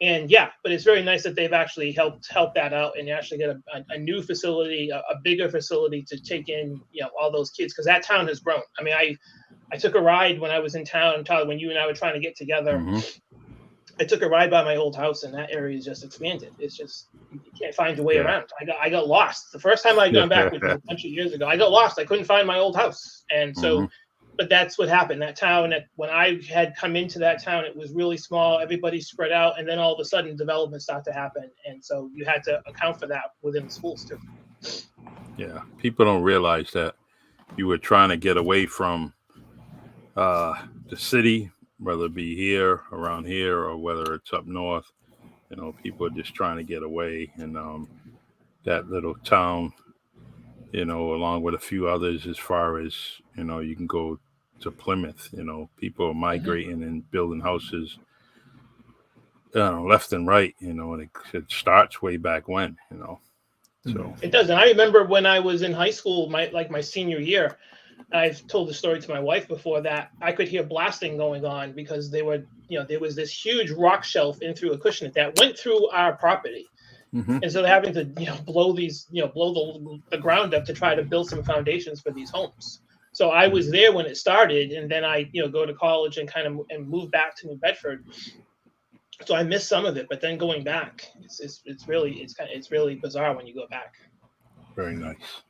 [SPEAKER 4] And but it's very nice that they've actually helped that out and actually get a new facility, a bigger facility to take in, all those kids, because that town has grown. I mean, I took a ride when I was in town, Tyler, when you and I were trying to get together.
[SPEAKER 2] Mm-hmm.
[SPEAKER 4] I took a ride by my old house, and that area is just expanded. It's just, you can't find your way around. I got lost. The first time I'd gone back, which was a bunch of years ago, I got lost. I couldn't find my old house. And so, but that's what happened. That town, when I had come into that town, it was really small. Everybody spread out. And then all of a sudden, development started to happen. And so you had to account for that within the schools, too.
[SPEAKER 2] Yeah. People don't realize that you were trying to get away from the city, whether it be here, around here, or whether it's up north. People are just trying to get away. And that little town, along with a few others, as far as, you can go to Plymouth, people are migrating and building houses left and right, and it starts way back when, so
[SPEAKER 4] it does. And I remember when I was in high school, my senior year, I've told the story to my wife before, that I could hear blasting going on because there was this huge rock shelf in through Acushnet that went through our property. And so they're having to, blow the ground up to try to build some foundations for these homes. So I was there when it started, and then I, go to college and and move back to New Bedford. So I missed some of it, but then going back, it's really bizarre when you go back.
[SPEAKER 2] Very nice.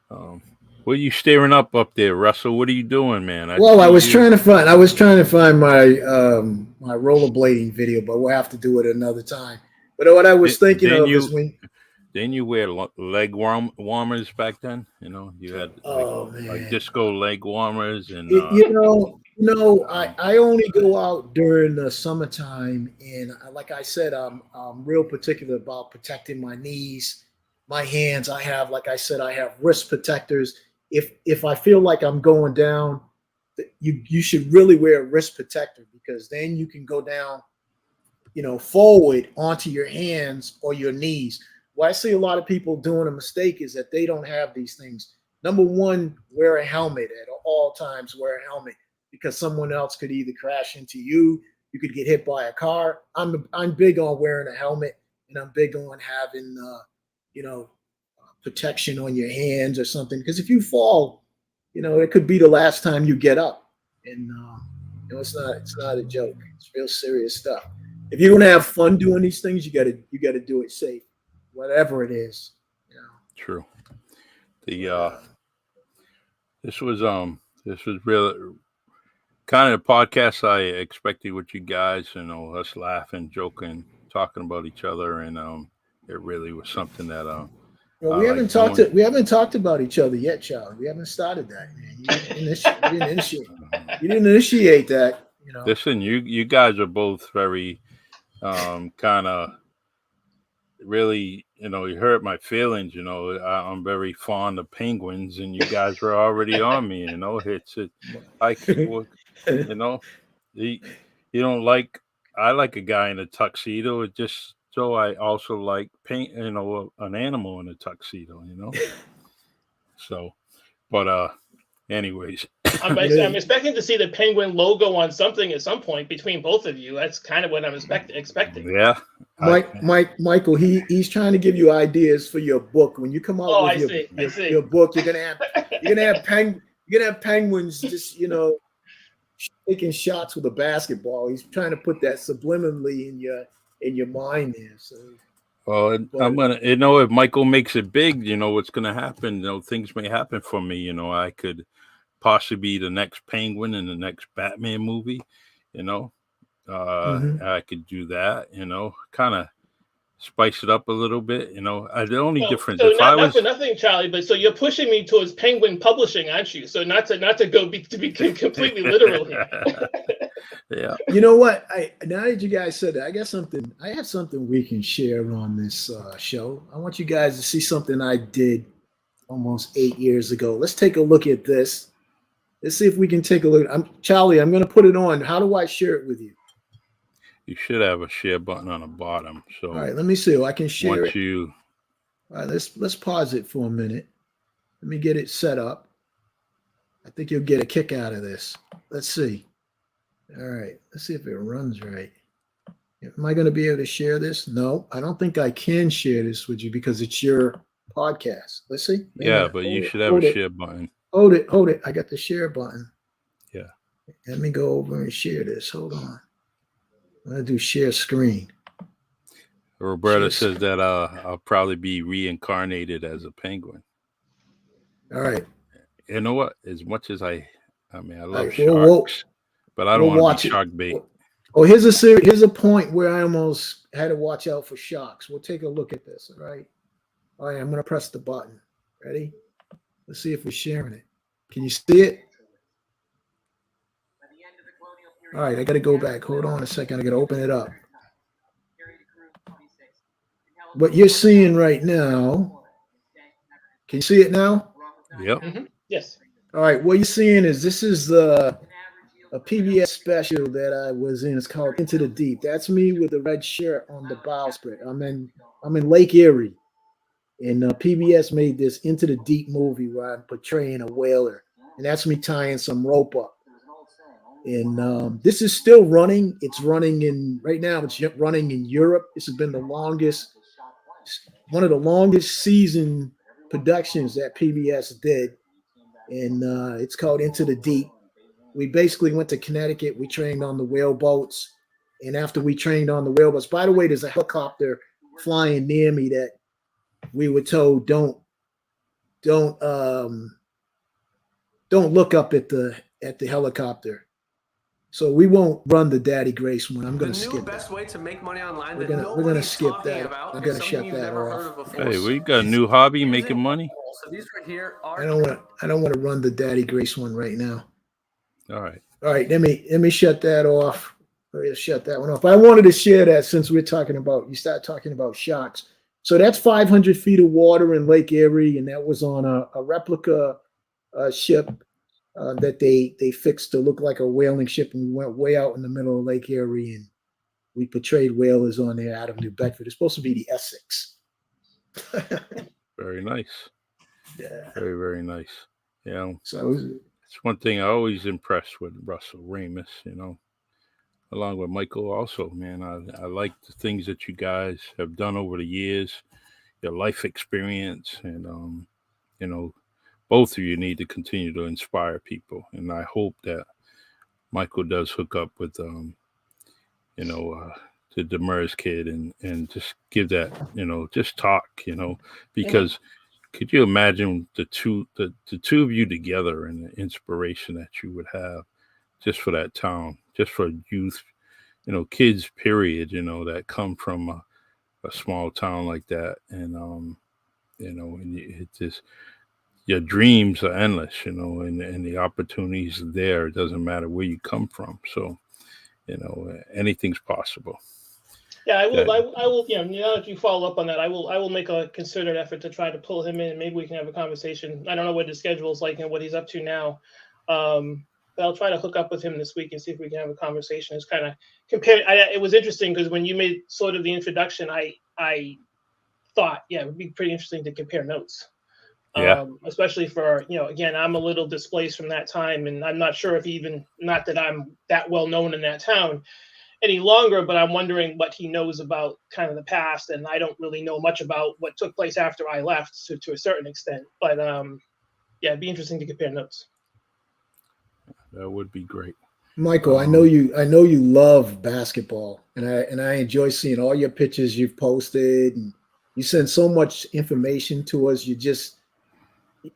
[SPEAKER 2] What are you staring up there, Russell? What are you doing, man?
[SPEAKER 3] I was trying to find my my rollerblading video, but we'll have to do it another time. But what I was thinking of is
[SPEAKER 2] didn't you wear leg warmers back then? You had like disco leg warmers, and
[SPEAKER 3] I only go out during the summertime, and like I said, I'm real particular about protecting my knees, my hands. I have wrist protectors. If I feel like I'm going down, you should really wear a wrist protector, because then you can go down, forward onto your hands or your knees. What I see a lot of people doing a mistake is that they don't have these things. Number one, wear a helmet at all times. Wear a helmet, because someone else could either crash into you. You could get hit by a car. I'm big on wearing a helmet, and I'm big on having protection on your hands or something. Because if you fall, it could be the last time you get up, and it's not a joke. It's real serious stuff. If you're gonna have fun doing these things, you gotta do it safe, whatever it is.
[SPEAKER 2] True. The this was really kind of the podcast I expected with you guys. Us laughing, joking, talking about each other, and it really was something that
[SPEAKER 3] Well, we haven't talked about each other yet, Charlie. We haven't started that, man. You didn't initiate that.
[SPEAKER 2] Listen, you guys are both very kind of really, you hurt my feelings. I'm very fond of penguins, and you guys were already on me. I keep, you don't like. I like a guy in a tuxedo. It just so I also like paint, an animal in a tuxedo. So, but anyways.
[SPEAKER 4] I'm expecting to see the penguin logo on something at some point between both of you. That's kind of what I'm expecting.
[SPEAKER 2] Yeah,
[SPEAKER 3] Michael, he's trying to give you ideas for your book. When you come out with your book, you're gonna have penguins just taking shots with a basketball. He's trying to put that subliminally in your mind there. So.
[SPEAKER 2] Well, I'm gonna, if Michael makes it big, what's gonna happen. Things may happen for me. I could possibly be the next Penguin in the next Batman movie. I could do that. Kind of spice it up a little bit. The only difference.
[SPEAKER 4] So not for nothing, Charlie, but so you're pushing me towards Penguin Publishing, aren't you? So not to go to be completely literal here.
[SPEAKER 2] Yeah.
[SPEAKER 3] You know what? Now that you guys said that, I have something we can share on this show. I want you guys to see something I did almost 8 years ago. Let's take a look at this. Let's see if we can take a look. Charlie, I'm going to put it on. How do I share it with you?
[SPEAKER 2] You should have a share button on the bottom. So
[SPEAKER 3] all right, let me see. I can share it.
[SPEAKER 2] All
[SPEAKER 3] right, let's pause it for a minute. Let me get it set up. I think you'll get a kick out of this. Let's see. All right, let's see if it runs right. Am I going to be able to share this? No, I don't think I can share this with you because it's your podcast. Let's see.
[SPEAKER 2] But you should have a share button.
[SPEAKER 3] Hold it. I got the share button.
[SPEAKER 2] Yeah.
[SPEAKER 3] Let me go over and share this. Hold on. I'm going to do share screen.
[SPEAKER 2] Roberta says that I'll probably be reincarnated as a penguin.
[SPEAKER 3] All right.
[SPEAKER 2] You know what? As much as I love sharks, but I don't want to be shark bait.
[SPEAKER 3] Oh, here's a point where I almost had to watch out for sharks. We'll take a look at this. All right. I'm going to press the button. Ready? Let's see if we're sharing it. Can you see it? All right, I got to go back. Hold on a second. I got to open it up. What you're seeing right now, can you see it now?
[SPEAKER 2] Yep.
[SPEAKER 4] Mm-hmm. Yes.
[SPEAKER 3] All right, what you're seeing is this is a PBS special that I was in. It's called Into the Deep. That's me with a red shirt on the bowsprit. I'm in Lake Erie. And PBS made this Into the Deep movie where I'm portraying a whaler. And that's me tying some rope up. And this is still running. It's running right now it's running in Europe. This has been one of the longest season productions that PBS did. And it's called Into the Deep. We basically went to Connecticut. We trained on the whale boats. And after we trained on the whale boats, by the way, there's a helicopter flying near me that we were told don't look up at the helicopter. So we won't run the Daddy Grace one. I'm going to skip
[SPEAKER 5] best
[SPEAKER 3] that.
[SPEAKER 5] Way to make money online
[SPEAKER 3] we're going to skip that. I'm going to shut that off.
[SPEAKER 2] Hey, we got a new hobby, making money.
[SPEAKER 5] So these right here are.
[SPEAKER 3] I don't want to run the Daddy Grace one right now.
[SPEAKER 2] All right.
[SPEAKER 3] Let me shut that off. Shut that one off. But I wanted to share that since you started talking about sharks. So that's 500 feet of water in Lake Erie, and that was on a replica ship that they fixed to look like a whaling ship, and we went way out in the middle of Lake Erie, and we portrayed whalers on there out of New Bedford. It's supposed to be the Essex.
[SPEAKER 2] Very nice.
[SPEAKER 3] Yeah.
[SPEAKER 2] Very, very nice.
[SPEAKER 3] So
[SPEAKER 2] it's one thing I always impressed with Russell Ramos, along with Michael also, man. I like the things that you guys have done over the years, your life experience, and both of you need to continue to inspire people, and I hope that Michael does hook up with the Demers kid and just give that, just talk, because could you imagine the two of you together and the inspiration that you would have just for that town, just for youth, kids, period, that come from a small town like that, and it just, your dreams are endless, and the opportunities are there. It doesn't matter where you come from. So, anything's possible.
[SPEAKER 4] Yeah, I will. Now that you follow up on that, I will make a concerted effort to try to pull him in. Maybe we can have a conversation. I don't know what his schedule is like and what he's up to now, but I'll try to hook up with him this week and see if we can have a conversation. It's kind of compare. It was interesting because when you made sort of the introduction, I thought, yeah, it would be pretty interesting to compare notes.
[SPEAKER 2] Yeah.
[SPEAKER 4] Especially for, again, I'm a little displaced from that time, and I'm not sure if not that I'm that well known in that town any longer, but I'm wondering what he knows about kind of the past, and I don't really know much about what took place after I left to a certain extent. But yeah, it'd be interesting to compare notes.
[SPEAKER 2] That would be great.
[SPEAKER 3] Michael, I know you love basketball, and I enjoy seeing all your pictures you've posted, and you send so much information to us. You just,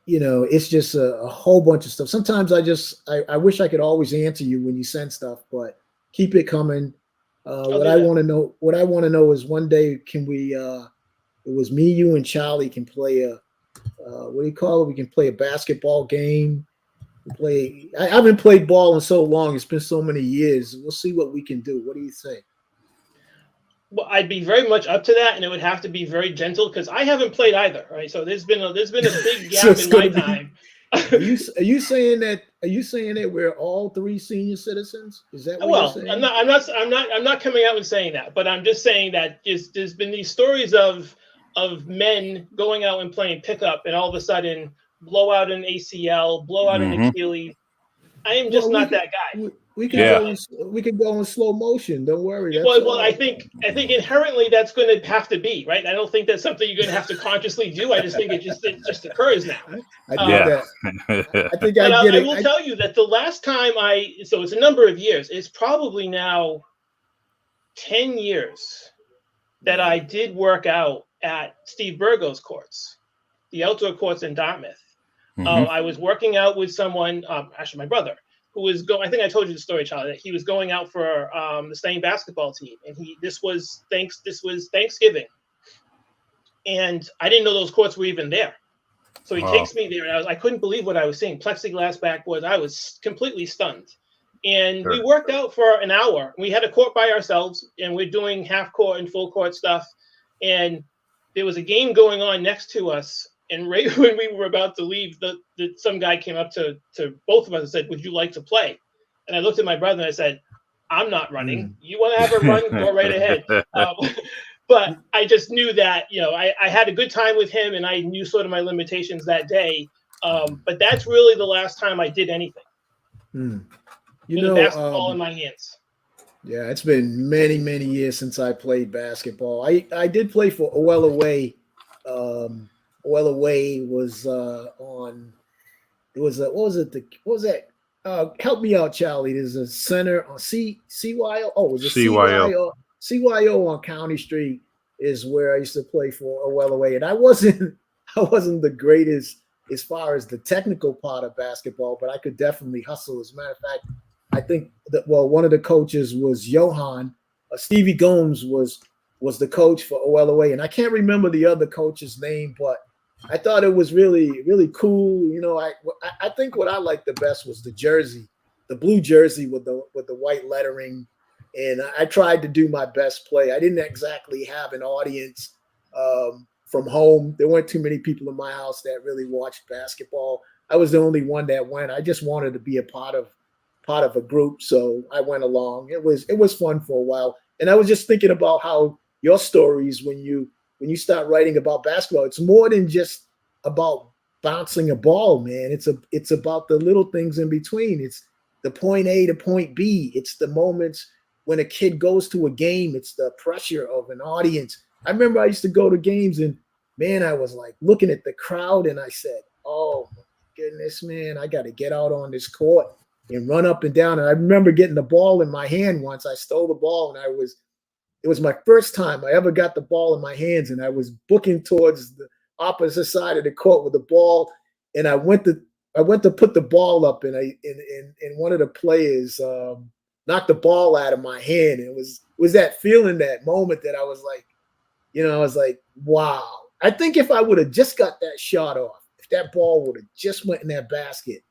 [SPEAKER 3] it's just a whole bunch of stuff. Sometimes I wish I could always answer you when you send stuff, but keep it coming. What I want to know is one day can we? It was me, you, and Charlie can play a what do you call it? We can play a basketball game. I haven't played ball in so long. It's been so many years. We'll see what we can do. What do you think?
[SPEAKER 4] Well, I'd be very much up to that, and it would have to be very gentle because I haven't played either. Right, so there's been a big gap in my time.
[SPEAKER 3] Are you saying that we're all three senior citizens? Is that what you're saying?
[SPEAKER 4] I'm not coming out and saying that, but I'm just saying that there's been these stories of men going out and playing pickup, and all of a sudden blow out an ACL, blow out an Achilles. I am just not that guy.
[SPEAKER 3] We can go in slow motion. Don't worry.
[SPEAKER 4] Well, I think inherently that's going to have to be right. I don't think that's something you're going to have to consciously do. I just think it just occurs now.
[SPEAKER 3] I
[SPEAKER 4] will tell you that the last time so it's a number of years. It's probably now 10 years that I did work out at Steve Burgo's courts, the outdoor courts in Dartmouth. I was working out with someone, actually my brother, who was going. I think I told you the story, Charlie, that he was going out for the Spain basketball team, and this was Thanksgiving, and I didn't know those courts were even there. So he takes me there, and I couldn't believe what I was seeing. Plexiglass backboards. I was completely stunned. And we worked out for an hour. We had a court by ourselves, and we're doing half court and full court stuff. And there was a game going on next to us. And right when we were about to leave, some guy came up to both of us and said, "Would you like to play?" And I looked at my brother and I said, "I'm not running. You want to have a run? Go right ahead." But I just knew that, I had a good time with him, and I knew sort of my limitations that day. But that's really the last time I did anything. With a basketball in my hands.
[SPEAKER 3] Yeah, it's been many, many years since I played basketball. I did play for OLOA. OLOA was on. It was what was that? Help me out, Charlie. There's a center on CYO. Oh, it was a CYO. CYO on County Street is where I used to play for OLOA, and I wasn't the greatest as far as the technical part of basketball, but I could definitely hustle. As a matter of fact, I think that one of the coaches was Johan. Stevie Gomes was the coach for OLOA, and I can't remember the other coach's name, but I thought it was really, really cool. I think what I liked the best was the jersey, the blue jersey with the white lettering, and I tried to do my best play. I didn't exactly have an audience from home. There weren't too many people in my house that really watched basketball. I was the only one that went. I just wanted to be a part of a group, so I went along. It was fun for a while, and I was just thinking about how your stories when you start writing about basketball, it's more than just about bouncing a ball, man. It's about the little things in between. It's the point A to point B. It's the moments when a kid goes to a game. It's the pressure of an audience. I remember I used to go to games, and man, I was like looking at the crowd, and I said, "Oh, goodness, man, I got to get out on this court and run up and down. And I remember getting the ball in my hand once. I stole the ball, and it was my first time I ever got the ball in my hands, and I was booking towards the opposite side of the court with the ball, and I went to put the ball up, and one of the players knocked the ball out of my hand. And it was that feeling, that moment that I was like, I was like, wow. I think if I would have just got that shot off, if that ball would have just went in that basket,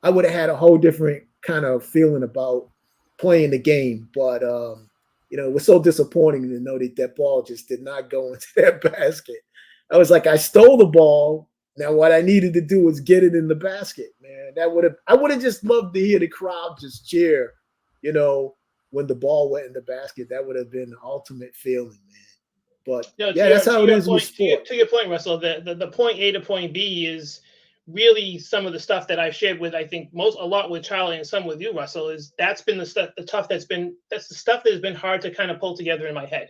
[SPEAKER 3] I would have had a whole different kind of feeling about playing the game. But it was so disappointing to know that ball just did not go into that basket. I was like, I stole the ball. Now what I needed to do was get it in the basket, man. I would have just loved to hear the crowd just cheer, when the ball went in the basket. That would have been the ultimate feeling, man. But that's how it is with sport.
[SPEAKER 4] To your point, Russell, the point A to point B is really some of the stuff that I've shared with, I think, a lot with Charlie and some with you, Russell, is that's been the stuff, that's the stuff that has been hard to kind of pull together in my head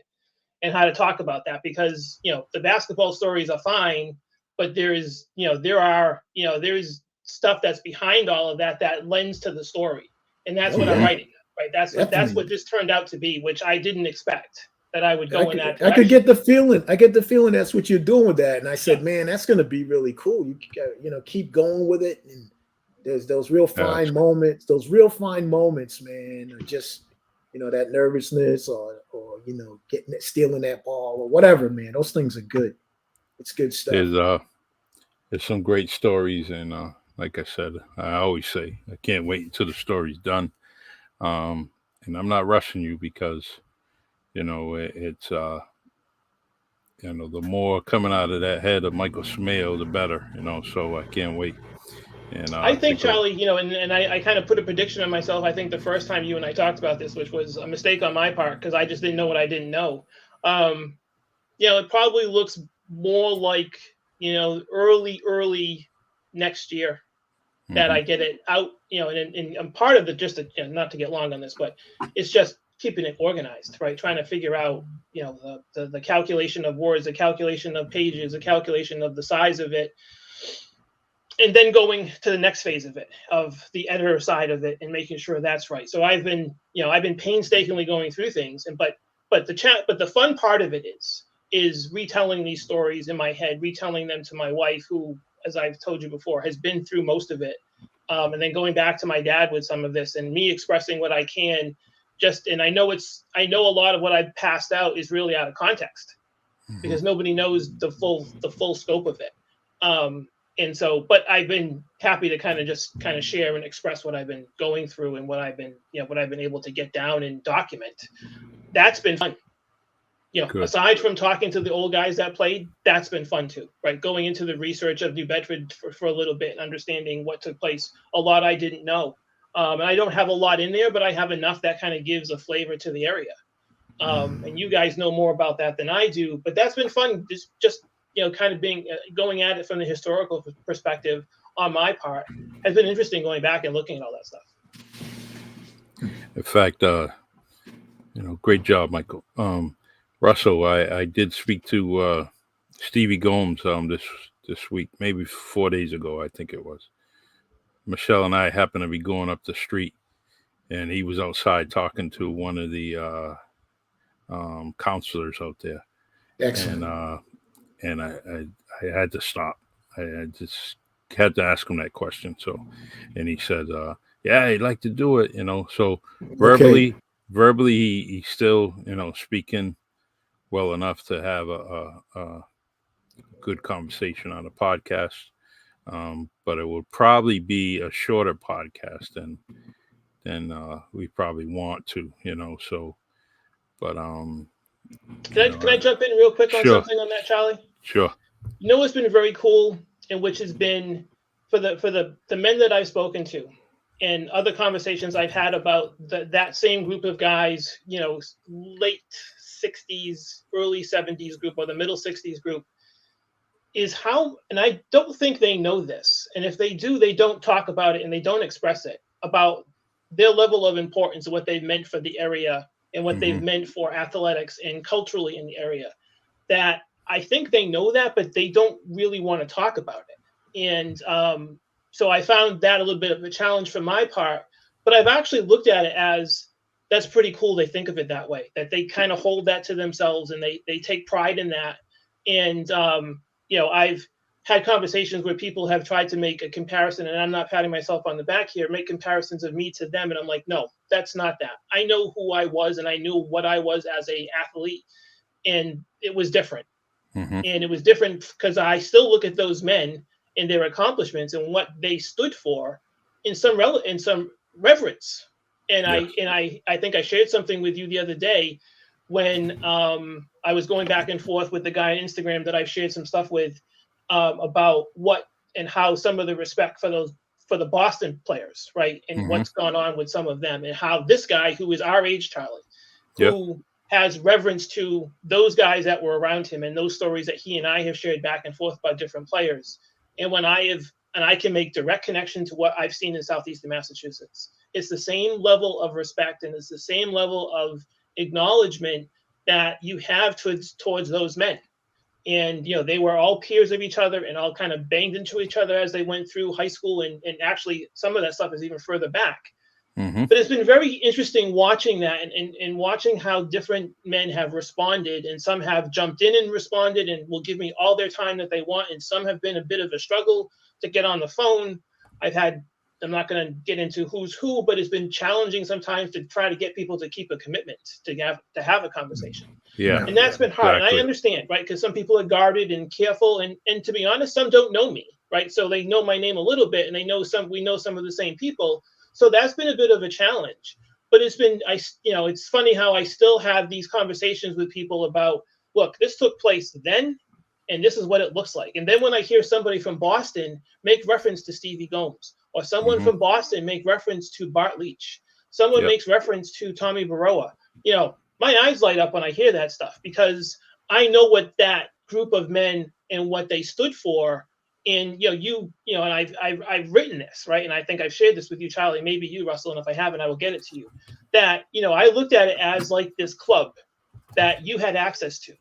[SPEAKER 4] and how to talk about that, because, the basketball stories are fine, but there is stuff that's behind all of that lends to the story. And that's what I'm writing, right? That's what this turned out to be, which I didn't expect that I would go in that direction.
[SPEAKER 3] I could get the feeling that's what you're doing with that. And I said, man, that's going to be really cool. You keep going with it. And there's those real fine moments, man, or just, that nervousness or stealing that ball or whatever, man. Those things are good. It's good stuff.
[SPEAKER 2] There's some great stories. And like I said, I always say, I can't wait until the story's done. And I'm not rushing you because, it's the more coming out of that head of Michael Semiao, the better, so I can't wait. And
[SPEAKER 4] I think, Charlie, and I kind of put a prediction on myself. I think the first time you and I talked about this, which was a mistake on my part because I just didn't know what I didn't know. It probably looks more like, early next year that I get it out, and part of it, just not to get long on this, but it's just keeping it organized, right? Trying to figure out, the calculation of words, the calculation of pages, the calculation of the size of it, and then going to the next phase of it, of the editor side of it, and making sure that's right. So I've been painstakingly going through things, but the fun part of it is retelling these stories in my head, retelling them to my wife, who, as I've told you before, has been through most of it, and then going back to my dad with some of this, and me expressing what I can. And I know a lot of what I've passed out is really out of context because nobody knows the full scope of it. And so, but I've been happy to kind of share and express what I've been going through and what I've been able to get down and document. That's been fun.
[SPEAKER 2] Good.
[SPEAKER 4] Aside from talking to the old guys that played, that's been fun too, right? Going into the research of New Bedford for a little bit and understanding what took place. A lot I didn't know. And I don't have a lot in there, but I have enough that kind of gives a flavor to the area. And you guys know more about that than I do, but that's been fun. Just kind of going at it from the historical perspective on my part has been interesting, going back and looking at all that stuff.
[SPEAKER 2] In fact, great job, Michael. Russell, I did speak to Stevie Gomes this week, maybe 4 days ago, I think it was. Michelle and I happened to be going up the street, and he was outside talking to one of the counselors out there.
[SPEAKER 3] Excellent.
[SPEAKER 2] And I had to stop. I just had to ask him that question. So, and he said, "Yeah, he'd like to do it." So verbally, he's still speaking well enough to have a good conversation on a podcast. But it will probably be a shorter podcast than we probably want to, so, but,
[SPEAKER 4] can I jump in real quick on something on that, Charlie?
[SPEAKER 2] Sure.
[SPEAKER 4] What's been very cool, and which has been for the men that I've spoken to and other conversations I've had about that same group of guys, late 60s, early 70s group, or the middle 60s group, is how, and I don't think they know this, and if they do, they don't talk about it and they don't express it, about their level of importance and what they've meant for the area and what they've meant for athletics and culturally in the area. That I think they know that, but they don't really want to talk about it. And So I found that a little bit of a challenge for my part, but I've actually looked at it as that's pretty cool. They think of it that way, that they kind of hold that to themselves and they take pride in that. And, I've had conversations where people have tried to make a comparison, and I'm not patting myself on the back here, make comparisons of me to them. And I'm like, no, that's not that. I know who I was and I knew what I was as a athlete, and it was different.
[SPEAKER 2] Mm-hmm.
[SPEAKER 4] And it was different because I still look at those men and their accomplishments and what they stood for in some reverence. And
[SPEAKER 2] Yes.
[SPEAKER 4] I think I shared something with you the other day when I was going back and forth with the guy on Instagram that I've shared some stuff with about what and how some of the respect for the Boston players, right, and
[SPEAKER 2] Mm-hmm.
[SPEAKER 4] what's gone on with some of them, and how this guy who is our age, Charlie,
[SPEAKER 2] Yep.
[SPEAKER 4] who has reverence to those guys that were around him and those stories that he and I have shared back and forth about different players. And I can make direct connection to what I've seen in Southeastern Massachusetts. It's the same level of respect and it's the same level of acknowledgement that you have towards those men. And they were all peers of each other and all kind of banged into each other as they went through high school, and actually some of that stuff is even further back.
[SPEAKER 2] Mm-hmm.
[SPEAKER 4] But it's been very interesting watching that and watching how different men have responded, and some have jumped in and responded and will give me all their time that they want, and some have been a bit of a struggle to get on the phone. I'm not going to get into who's who, but it's been challenging sometimes to try to get people to keep a commitment to have a conversation.
[SPEAKER 2] Yeah.
[SPEAKER 4] And that's been hard.
[SPEAKER 2] Exactly.
[SPEAKER 4] And I understand, right? Because some people are guarded and careful, and to be honest, some don't know me, right? So they know my name a little bit, and we know some of the same people. So that's been a bit of a challenge. But it's funny how I still have these conversations with people about, look, this took place then, and this is what it looks like. And then when I hear somebody from Boston make reference to Stevie Gomes, or someone
[SPEAKER 2] Mm-hmm.
[SPEAKER 4] from Boston make reference to Bart Leach, someone makes reference to Tommy Baroa, my eyes light up when I hear that stuff, because I know what that group of men and what they stood for. And and I've written this, right, and I think I've shared this with you, Charlie, maybe you, Russell, and if I haven't, I will get it to you. That I looked at it as like this club that you had access to,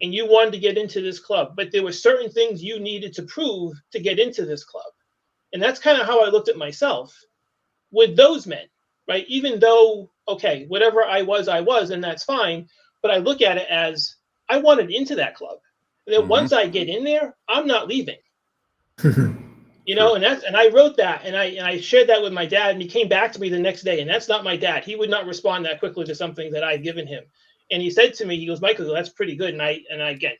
[SPEAKER 4] and you wanted to get into this club, but there were certain things you needed to prove to get into this club, and that's kind of how I looked at myself with those men, right? Even though, okay, whatever I was, and that's fine, but I look at it as I wanted into that club, and then once I get in there, I'm not leaving. And I wrote that, and I shared that with my dad, and he came back to me the next day, and that's not my dad. He would not respond that quickly to something that I'd given him. And he said to me, he goes, Michael, that's pretty good. And I again,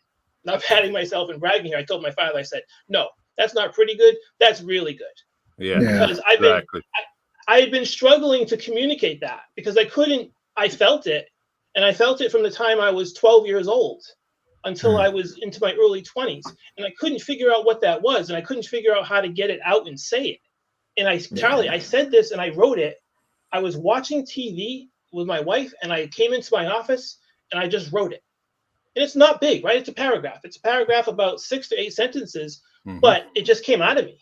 [SPEAKER 4] not patting myself and bragging here, I told my father, I said, no, that's not pretty good. That's really good.
[SPEAKER 2] Yeah.
[SPEAKER 4] Because I had been struggling to communicate that, because I felt it. And I felt it from the time I was 12 years old until I was into my early 20s. And I couldn't figure out what that was. And I couldn't figure out how to get it out and say it. And Charlie, I said this and I wrote it. I was watching TV with my wife, and I came into my office and I just wrote it. And it's not big, right? It's a paragraph. It's a paragraph about 6 to 8 sentences, but it just came out of me.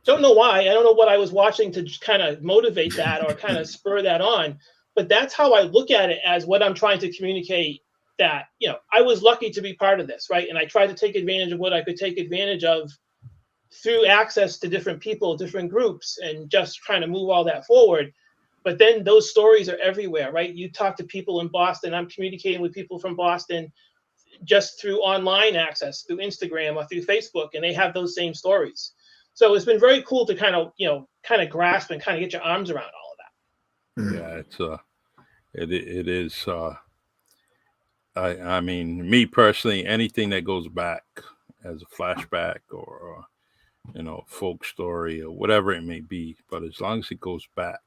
[SPEAKER 4] Don't know why. I don't know what I was watching to kind of motivate that or kind of spur that on. But that's how I look at it, as what I'm trying to communicate, that, I was lucky to be part of this, right? And I tried to take advantage of what I could take advantage of through access to different people, different groups, and just trying to move all that forward. But then those stories are everywhere, right? You talk to people in Boston. I'm communicating with people from Boston just through online access, through Instagram or through Facebook, and they have those same stories. So it's been very cool to kind of grasp and kind of get your arms around all of that.
[SPEAKER 2] Yeah, it is. I mean, me personally, anything that goes back as a flashback or folk story or whatever it may be, but as long as it goes back,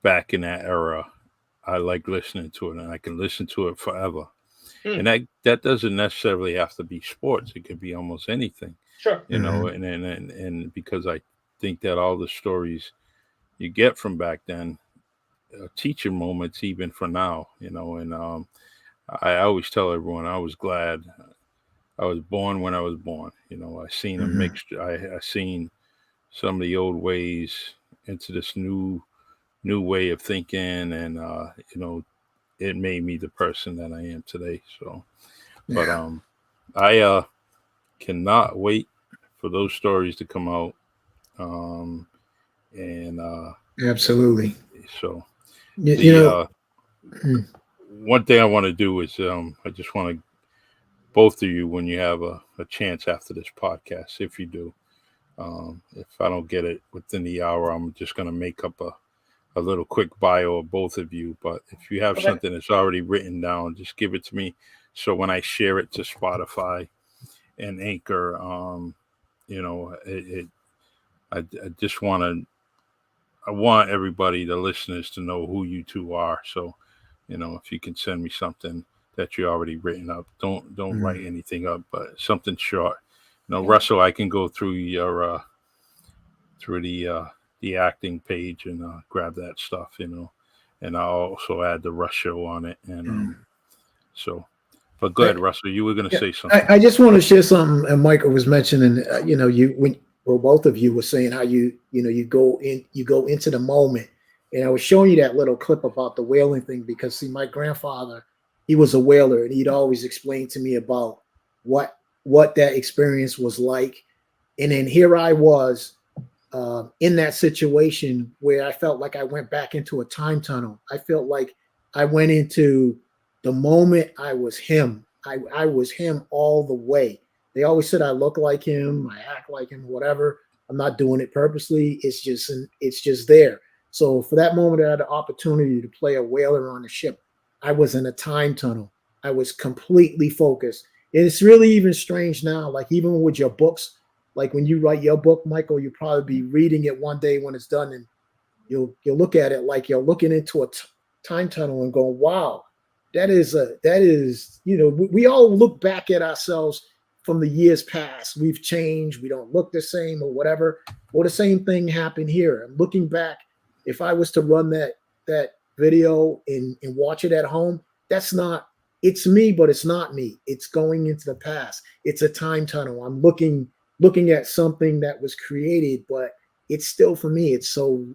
[SPEAKER 2] back in that era, I like listening to it, and I can listen to it forever. And that doesn't necessarily have to be sports. It could be almost anything.
[SPEAKER 4] Sure.
[SPEAKER 2] And because I think that all the stories you get from back then are teaching moments even for now, and I always tell everyone I was glad I was born when I was born. I seen a mixture. I seen some of the old ways into this new way of thinking, and it made me the person that I am today. So, but cannot wait for those stories to come out. And
[SPEAKER 3] Absolutely.
[SPEAKER 2] so
[SPEAKER 3] You,
[SPEAKER 2] the
[SPEAKER 3] you know, mm,
[SPEAKER 2] one thing I want to do is I just want to both of you, when you have a chance after this podcast, if you do, if I don't get it within the hour, I'm just going to make up a little quick bio of both of you. But if you have
[SPEAKER 4] Okay.
[SPEAKER 2] something that's already written down, just give it to me. So when I share it to Spotify and Anchor, I just I want everybody, the listeners, to know who you two are. So, if you can send me something that you already written up, don't write anything up, but something short. Russell, I can go through your through the acting page and grab that stuff, and I'll also add the Rush show on it. And so, but go ahead, Russell, you were going to say something.
[SPEAKER 3] I just want to share something. And Michael was mentioning, both of you were saying how you go into the moment. And I was showing you that little clip about the whaling thing because, see, my grandfather, he was a whaler, and he'd always explain to me about what that experience was like. And then here I was in that situation where I felt like I went back into a time tunnel. I felt like I went into the moment I was him. I was him all the way. They always said I look like him, I act like him, whatever. I'm not doing it purposely. It's just there. So for that moment, I had the opportunity to play a whaler on the ship. I was in a time tunnel. I was completely focused. And it's really even strange now, like even with your books, like when you write your book, Michael, you'll probably be reading it one day when it's done, and you'll look at it like you're looking into a time tunnel and go, wow, that is, we all look back at ourselves from the years past. We've changed. We don't look the same or whatever. Or the same thing happened here. I'm looking back. If I was to run that video and watch it at home, it's me, but it's not me. It's going into the past. It's a time tunnel. I'm looking at something that was created, but it's still, for me, it's so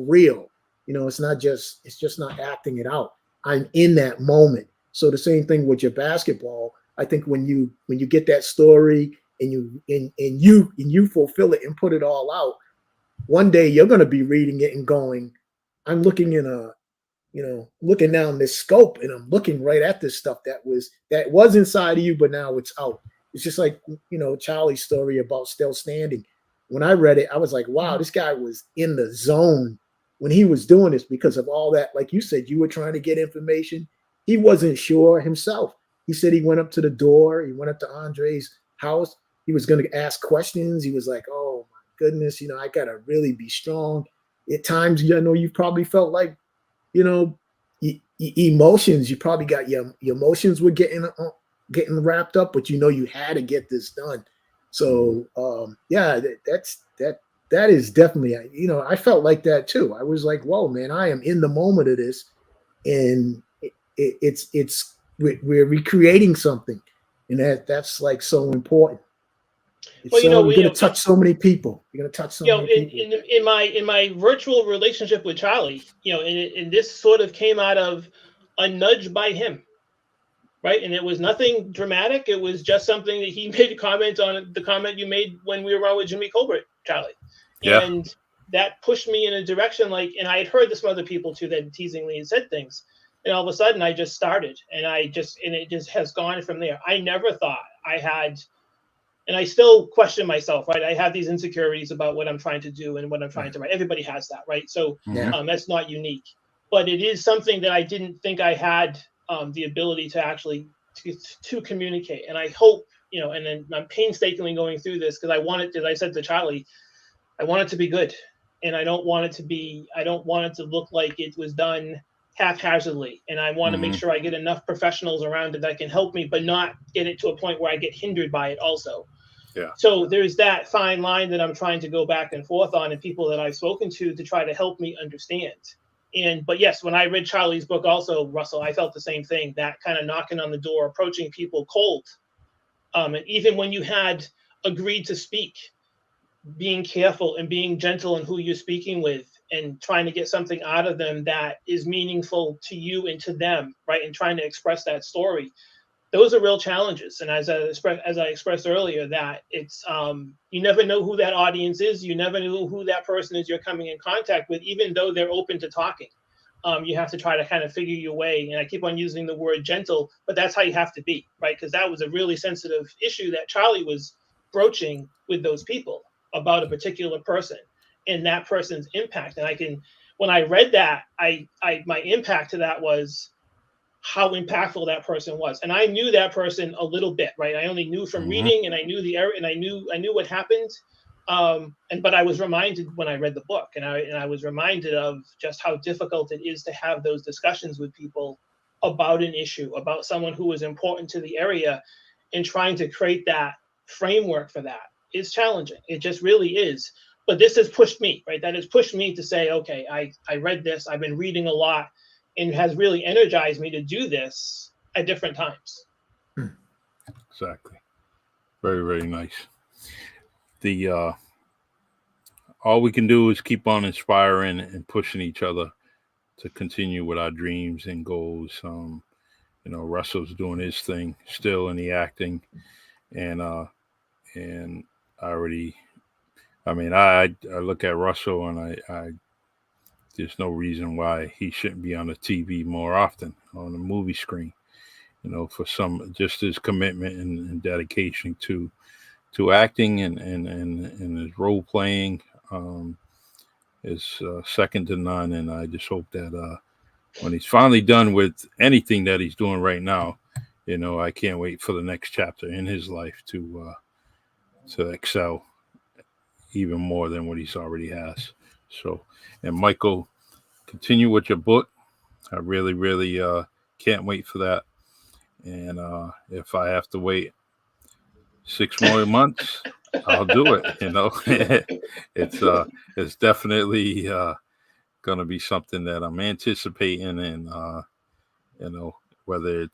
[SPEAKER 3] real. It's just not acting it out. I'm in that moment. So the same thing with your basketball. I think when you get that story and you fulfill it and put it all out, one day you're going to be reading it and going, I'm looking looking down this scope, and I'm looking right at this stuff that was inside of you, but now it's out. It's just like, Charlie's story about Still Standing. When I read it, I was like, wow, this guy was in the zone when he was doing this, because of all that. Like you said, you were trying to get information. He wasn't sure himself. He said he went up to the door. He went up to Andre's house. He was going to ask questions. He was like, oh, my goodness, I got to really be strong. At times, you probably felt like, emotions. You probably got your emotions were getting wrapped up, but you had to get this done. So that is definitely, I felt like that too. I was like, whoa, man, I am in the moment of this, and we're recreating something, and that's like so important. You're going to touch so many people. You're going to touch so many people.
[SPEAKER 4] In my virtual relationship with Charlie, and this sort of came out of a nudge by him, right? And it was nothing dramatic. It was just something that he made a comment on, the comment you made when we were on with Jimmy Colbert, Charlie.
[SPEAKER 2] Yeah.
[SPEAKER 4] And that pushed me in a direction, and I had heard this from other people too that teasingly had said things. And all of a sudden I just started, and it just has gone from there. I never thought I had, and I still question myself, right? I have these insecurities about what I'm trying to do and what I'm trying to write. Everybody has that, right? So that's not unique, but it is something that I didn't think I had the ability to actually to communicate. And I hope, and then I'm painstakingly going through this because I want it, as I said to Charlie, I want it to be good. And I don't want it to look like it was done haphazardly. And I want to make sure I get enough professionals around it that can help me, but not get it to a point where I get hindered by it also.
[SPEAKER 2] Yeah.
[SPEAKER 4] So there's that fine line that I'm trying to go back and forth on, and people that I've spoken to try to help me understand. But yes, when I read Charlie's book also, Russell, I felt the same thing, that kind of knocking on the door, approaching people cold. And even when you had agreed to speak, being careful and being gentle in who you're speaking with, and trying to get something out of them that is meaningful to you and to them, right? And trying to express that story. those are real challenges. And as I expressed earlier, that it's you never know who that audience is. You never know who that person is you're coming in contact with, even though they're open to talking. You have to try to kind of figure your way. And I keep on using the word gentle, but that's how you have to be, right? Because that was a really sensitive issue that Charlie was broaching with those people about a particular person and that person's impact. And when I read that, my impact to that was how impactful that person was. And I knew that person a little bit, right? I only knew from reading, and I knew the area, and I knew what happened. But I was reminded when I read the book, and I was reminded of just how difficult it is to have those discussions with people about an issue, about someone who is important to the area, and trying to create that framework for that is challenging. It just really is. But this has pushed me, right? That has pushed me to say, okay, I read this, I've been reading a lot, and has really energized me to do this at different times.
[SPEAKER 2] Exactly. Very, very nice. The all we can do is keep on inspiring and pushing each other to continue with our dreams and goals. Russell's doing his thing still in the acting, and I look at Russell and I there's no reason why he shouldn't be on the TV more often, on the movie screen, for some, just his commitment and dedication to acting and his role playing is second to none. And I just hope that when he's finally done with anything that he's doing right now, I can't wait for the next chapter in his life to excel even more than what he's already has. So, and Michael, continue with your book. I really, really can't wait for that. And if I have to wait 6 more months, I'll do it. It's definitely going to be something that I'm anticipating, and whether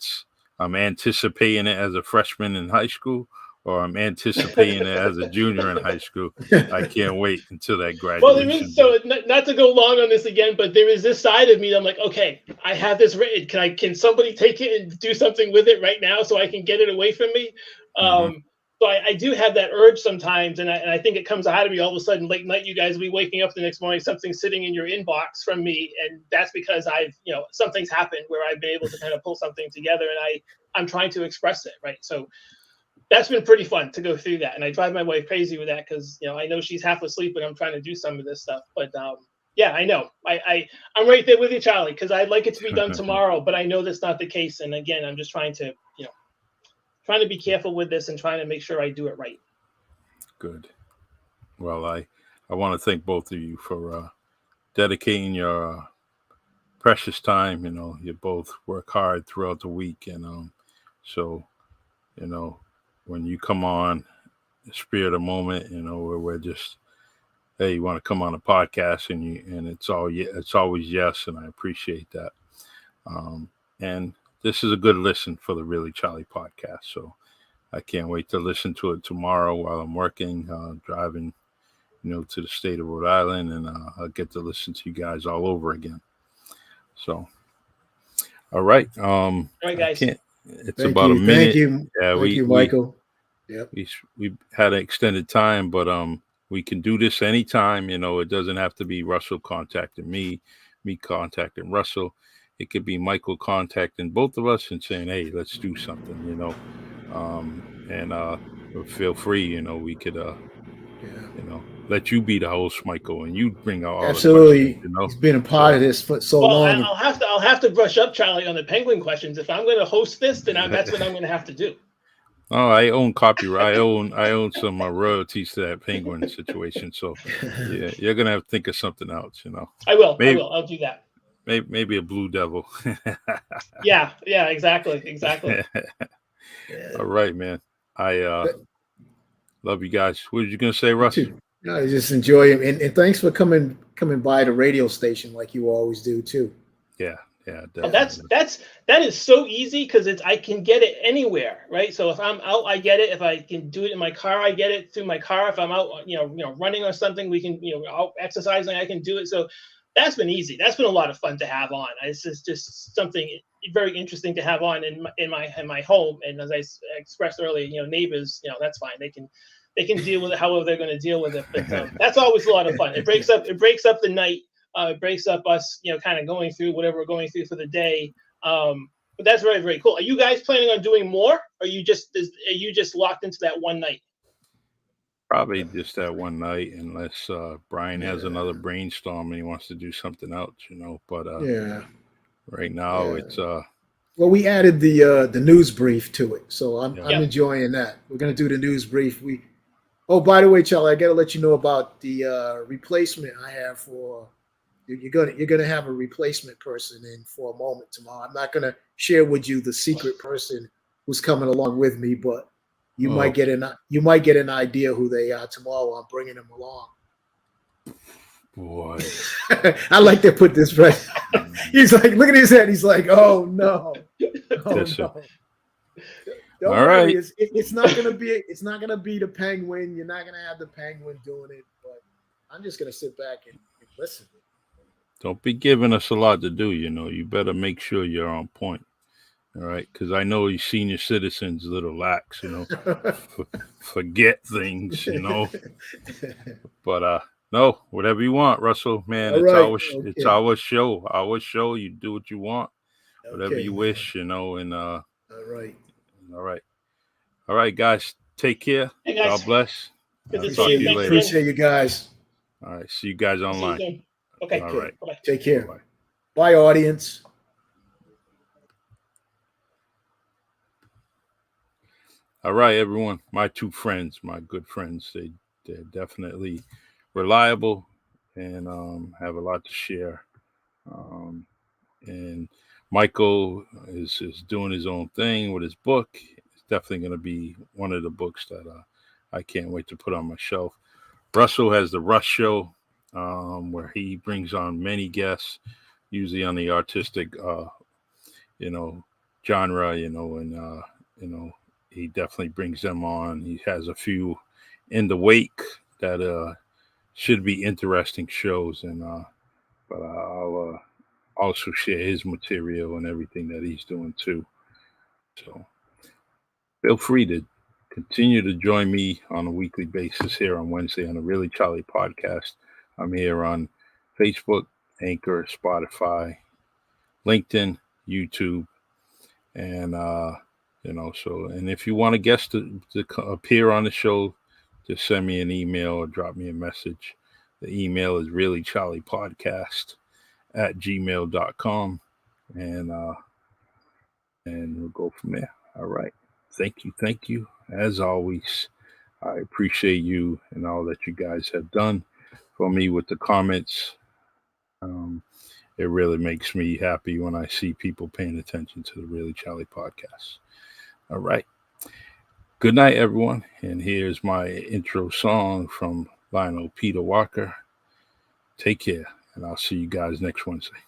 [SPEAKER 2] I'm anticipating it as a freshman in high school, or I'm anticipating it as a junior in high school. I can't wait until that graduation.
[SPEAKER 4] Well, there is, so not to go long on this again, but there is this side of me. I'm like, okay, I have this written. Can somebody take it and do something with it right now so I can get it away from me? So I do have that urge sometimes, and I think it comes out of me all of a sudden. Late night, you guys will be waking up the next morning, something's sitting in your inbox from me, and that's because something's happened where I've been able to kind of pull something together, and I'm trying to express it, right? So that's been pretty fun to go through that. And I drive my wife crazy with that because, I know she's half asleep when I'm trying to do some of this stuff. But yeah, I know. I'm right there with you, Charlie, because I'd like it to be done tomorrow, but I know that's not the case. And again, I'm just trying to be careful with this and trying to make sure I do it right.
[SPEAKER 2] Good. Well, I want to thank both of you for dedicating your precious time. You both work hard throughout the week. And so, when you come on, the spirit of the moment, where we're just, hey, you want to come on a podcast, and it's always yes, and I appreciate that. And this is a good listen for the Really Charlie podcast. So I can't wait to listen to it tomorrow while I'm working, driving, to the state of Rhode Island, and I'll get to listen to you guys all over again. So, all right.
[SPEAKER 4] All right, guys.
[SPEAKER 2] It's Thank about you. A minute.
[SPEAKER 3] Thank you.
[SPEAKER 2] Yeah,
[SPEAKER 3] Thank you, Michael. Yep.
[SPEAKER 2] We had an extended time, but we can do this anytime. It doesn't have to be Russell contacting me contacting Russell. It could be Michael contacting both of us and saying, "Hey, let's do something." And feel free. We could, let you be the host, Michael, and you bring out all
[SPEAKER 3] absolutely.
[SPEAKER 2] The questions,
[SPEAKER 3] He's been a part of this for so long.
[SPEAKER 4] I'll have to brush up, Charlie, on the penguin questions. If I'm going to host this, then that's what I'm going to have to do.
[SPEAKER 2] Oh, I own copyright. I own some royalties to that penguin situation. So yeah, you're gonna have to think of something else.
[SPEAKER 4] I will. I'll do that.
[SPEAKER 2] Maybe a blue devil.
[SPEAKER 4] Yeah, exactly.
[SPEAKER 2] All right, man. I love you guys. What were you gonna say, Russ?
[SPEAKER 3] No, I just enjoy him, and thanks for coming by the radio station like you always do too.
[SPEAKER 2] Yeah,
[SPEAKER 4] definitely. That is so easy because I can get it anywhere, right? So if I'm out, I get it. If I can do it in my car, I get it through my car. If I'm out, running or something, we can, out exercising, I can do it. So That's been easy. That's been a lot of fun to have on. It's just something very interesting to have on in my home. And as I expressed earlier, neighbors, that's fine. They can deal with it however they're going to deal with it. But that's always a lot of fun. It breaks up the night. It breaks up us, kind of going through whatever we're going through for the day. But that's very, very cool. Are you guys planning on doing more? Or are you just locked into that one night?
[SPEAKER 2] Probably just that one night, unless Brian has another brainstorm and he wants to do something else, But right now it's
[SPEAKER 3] well, we added the news brief to it, so I'm enjoying that. We're gonna do the news brief. Oh, by the way, Charlie, I gotta let you know about the replacement I have for. You're gonna have a replacement person in for a moment tomorrow. I'm not gonna share with you the secret person who's coming along with me, but you might get an idea who they are tomorrow. I'm bringing them along.
[SPEAKER 2] Boy,
[SPEAKER 3] I like to put this right. He's like, look at his head. He's like, oh no, no. Don't worry. Right. It's not gonna be. It's not gonna be the Penguin. You're not gonna have the Penguin doing it. But I'm just gonna sit back and listen.
[SPEAKER 2] Don't be giving us a lot to do. You better make sure you're on point. All right, because I know you senior citizens a little lax, forget things, But no, whatever you want, Russell, man. It's our show. Our show. You do what you want, whatever you wish, And all right, guys. Take care.
[SPEAKER 4] Hey guys.
[SPEAKER 2] God bless.
[SPEAKER 4] Good to
[SPEAKER 2] talk
[SPEAKER 4] see
[SPEAKER 2] to you later.
[SPEAKER 3] Appreciate you guys.
[SPEAKER 2] All right, see you guys online.
[SPEAKER 4] Okay.
[SPEAKER 2] All right.
[SPEAKER 4] Bye-bye.
[SPEAKER 3] Take care. Bye, audience.
[SPEAKER 2] All right, everyone. My two friends, my good friends, they're definitely reliable and have a lot to share. And Michael is doing his own thing with his book. It's definitely going to be one of the books that I can't wait to put on my shelf. Russell has the Russ Show, where he brings on many guests, usually on the artistic, genre, and he definitely brings them on. He has a few in the wake that should be interesting shows, and but I'll also share his material and everything that he's doing too. So feel free to continue to join me on a weekly basis here on Wednesday on the Really Charlie podcast. I'm here on Facebook, Anchor, Spotify, LinkedIn, YouTube, and and if you want a guest to appear on the show, just send me an email or drop me a message. The email is reallycharliepodcast@gmail.com, and we'll go from there. All right. Thank you. As always, I appreciate you and all that you guys have done for me with the comments. It really makes me happy when I see people paying attention to the Really Charlie podcast. All right. Good night, everyone. And here's my intro song from Lionel Peter Walker. Take care, and I'll see you guys next Wednesday.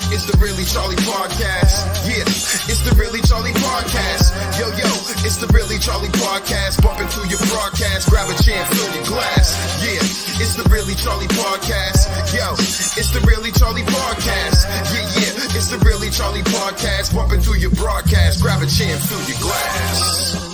[SPEAKER 1] It's the Really Charlie podcast. Yeah, it's the Really Charlie podcast. Yo, it's the Really Charlie podcast. Bumping through your broadcast. Grab a chair, fill your glass. Yeah, it's the Really Charlie podcast. Yo, it's the Really Charlie podcast. Yeah, it's the Really Charlie podcast. Bumping through your broadcast. Grab a chair, fill your glass.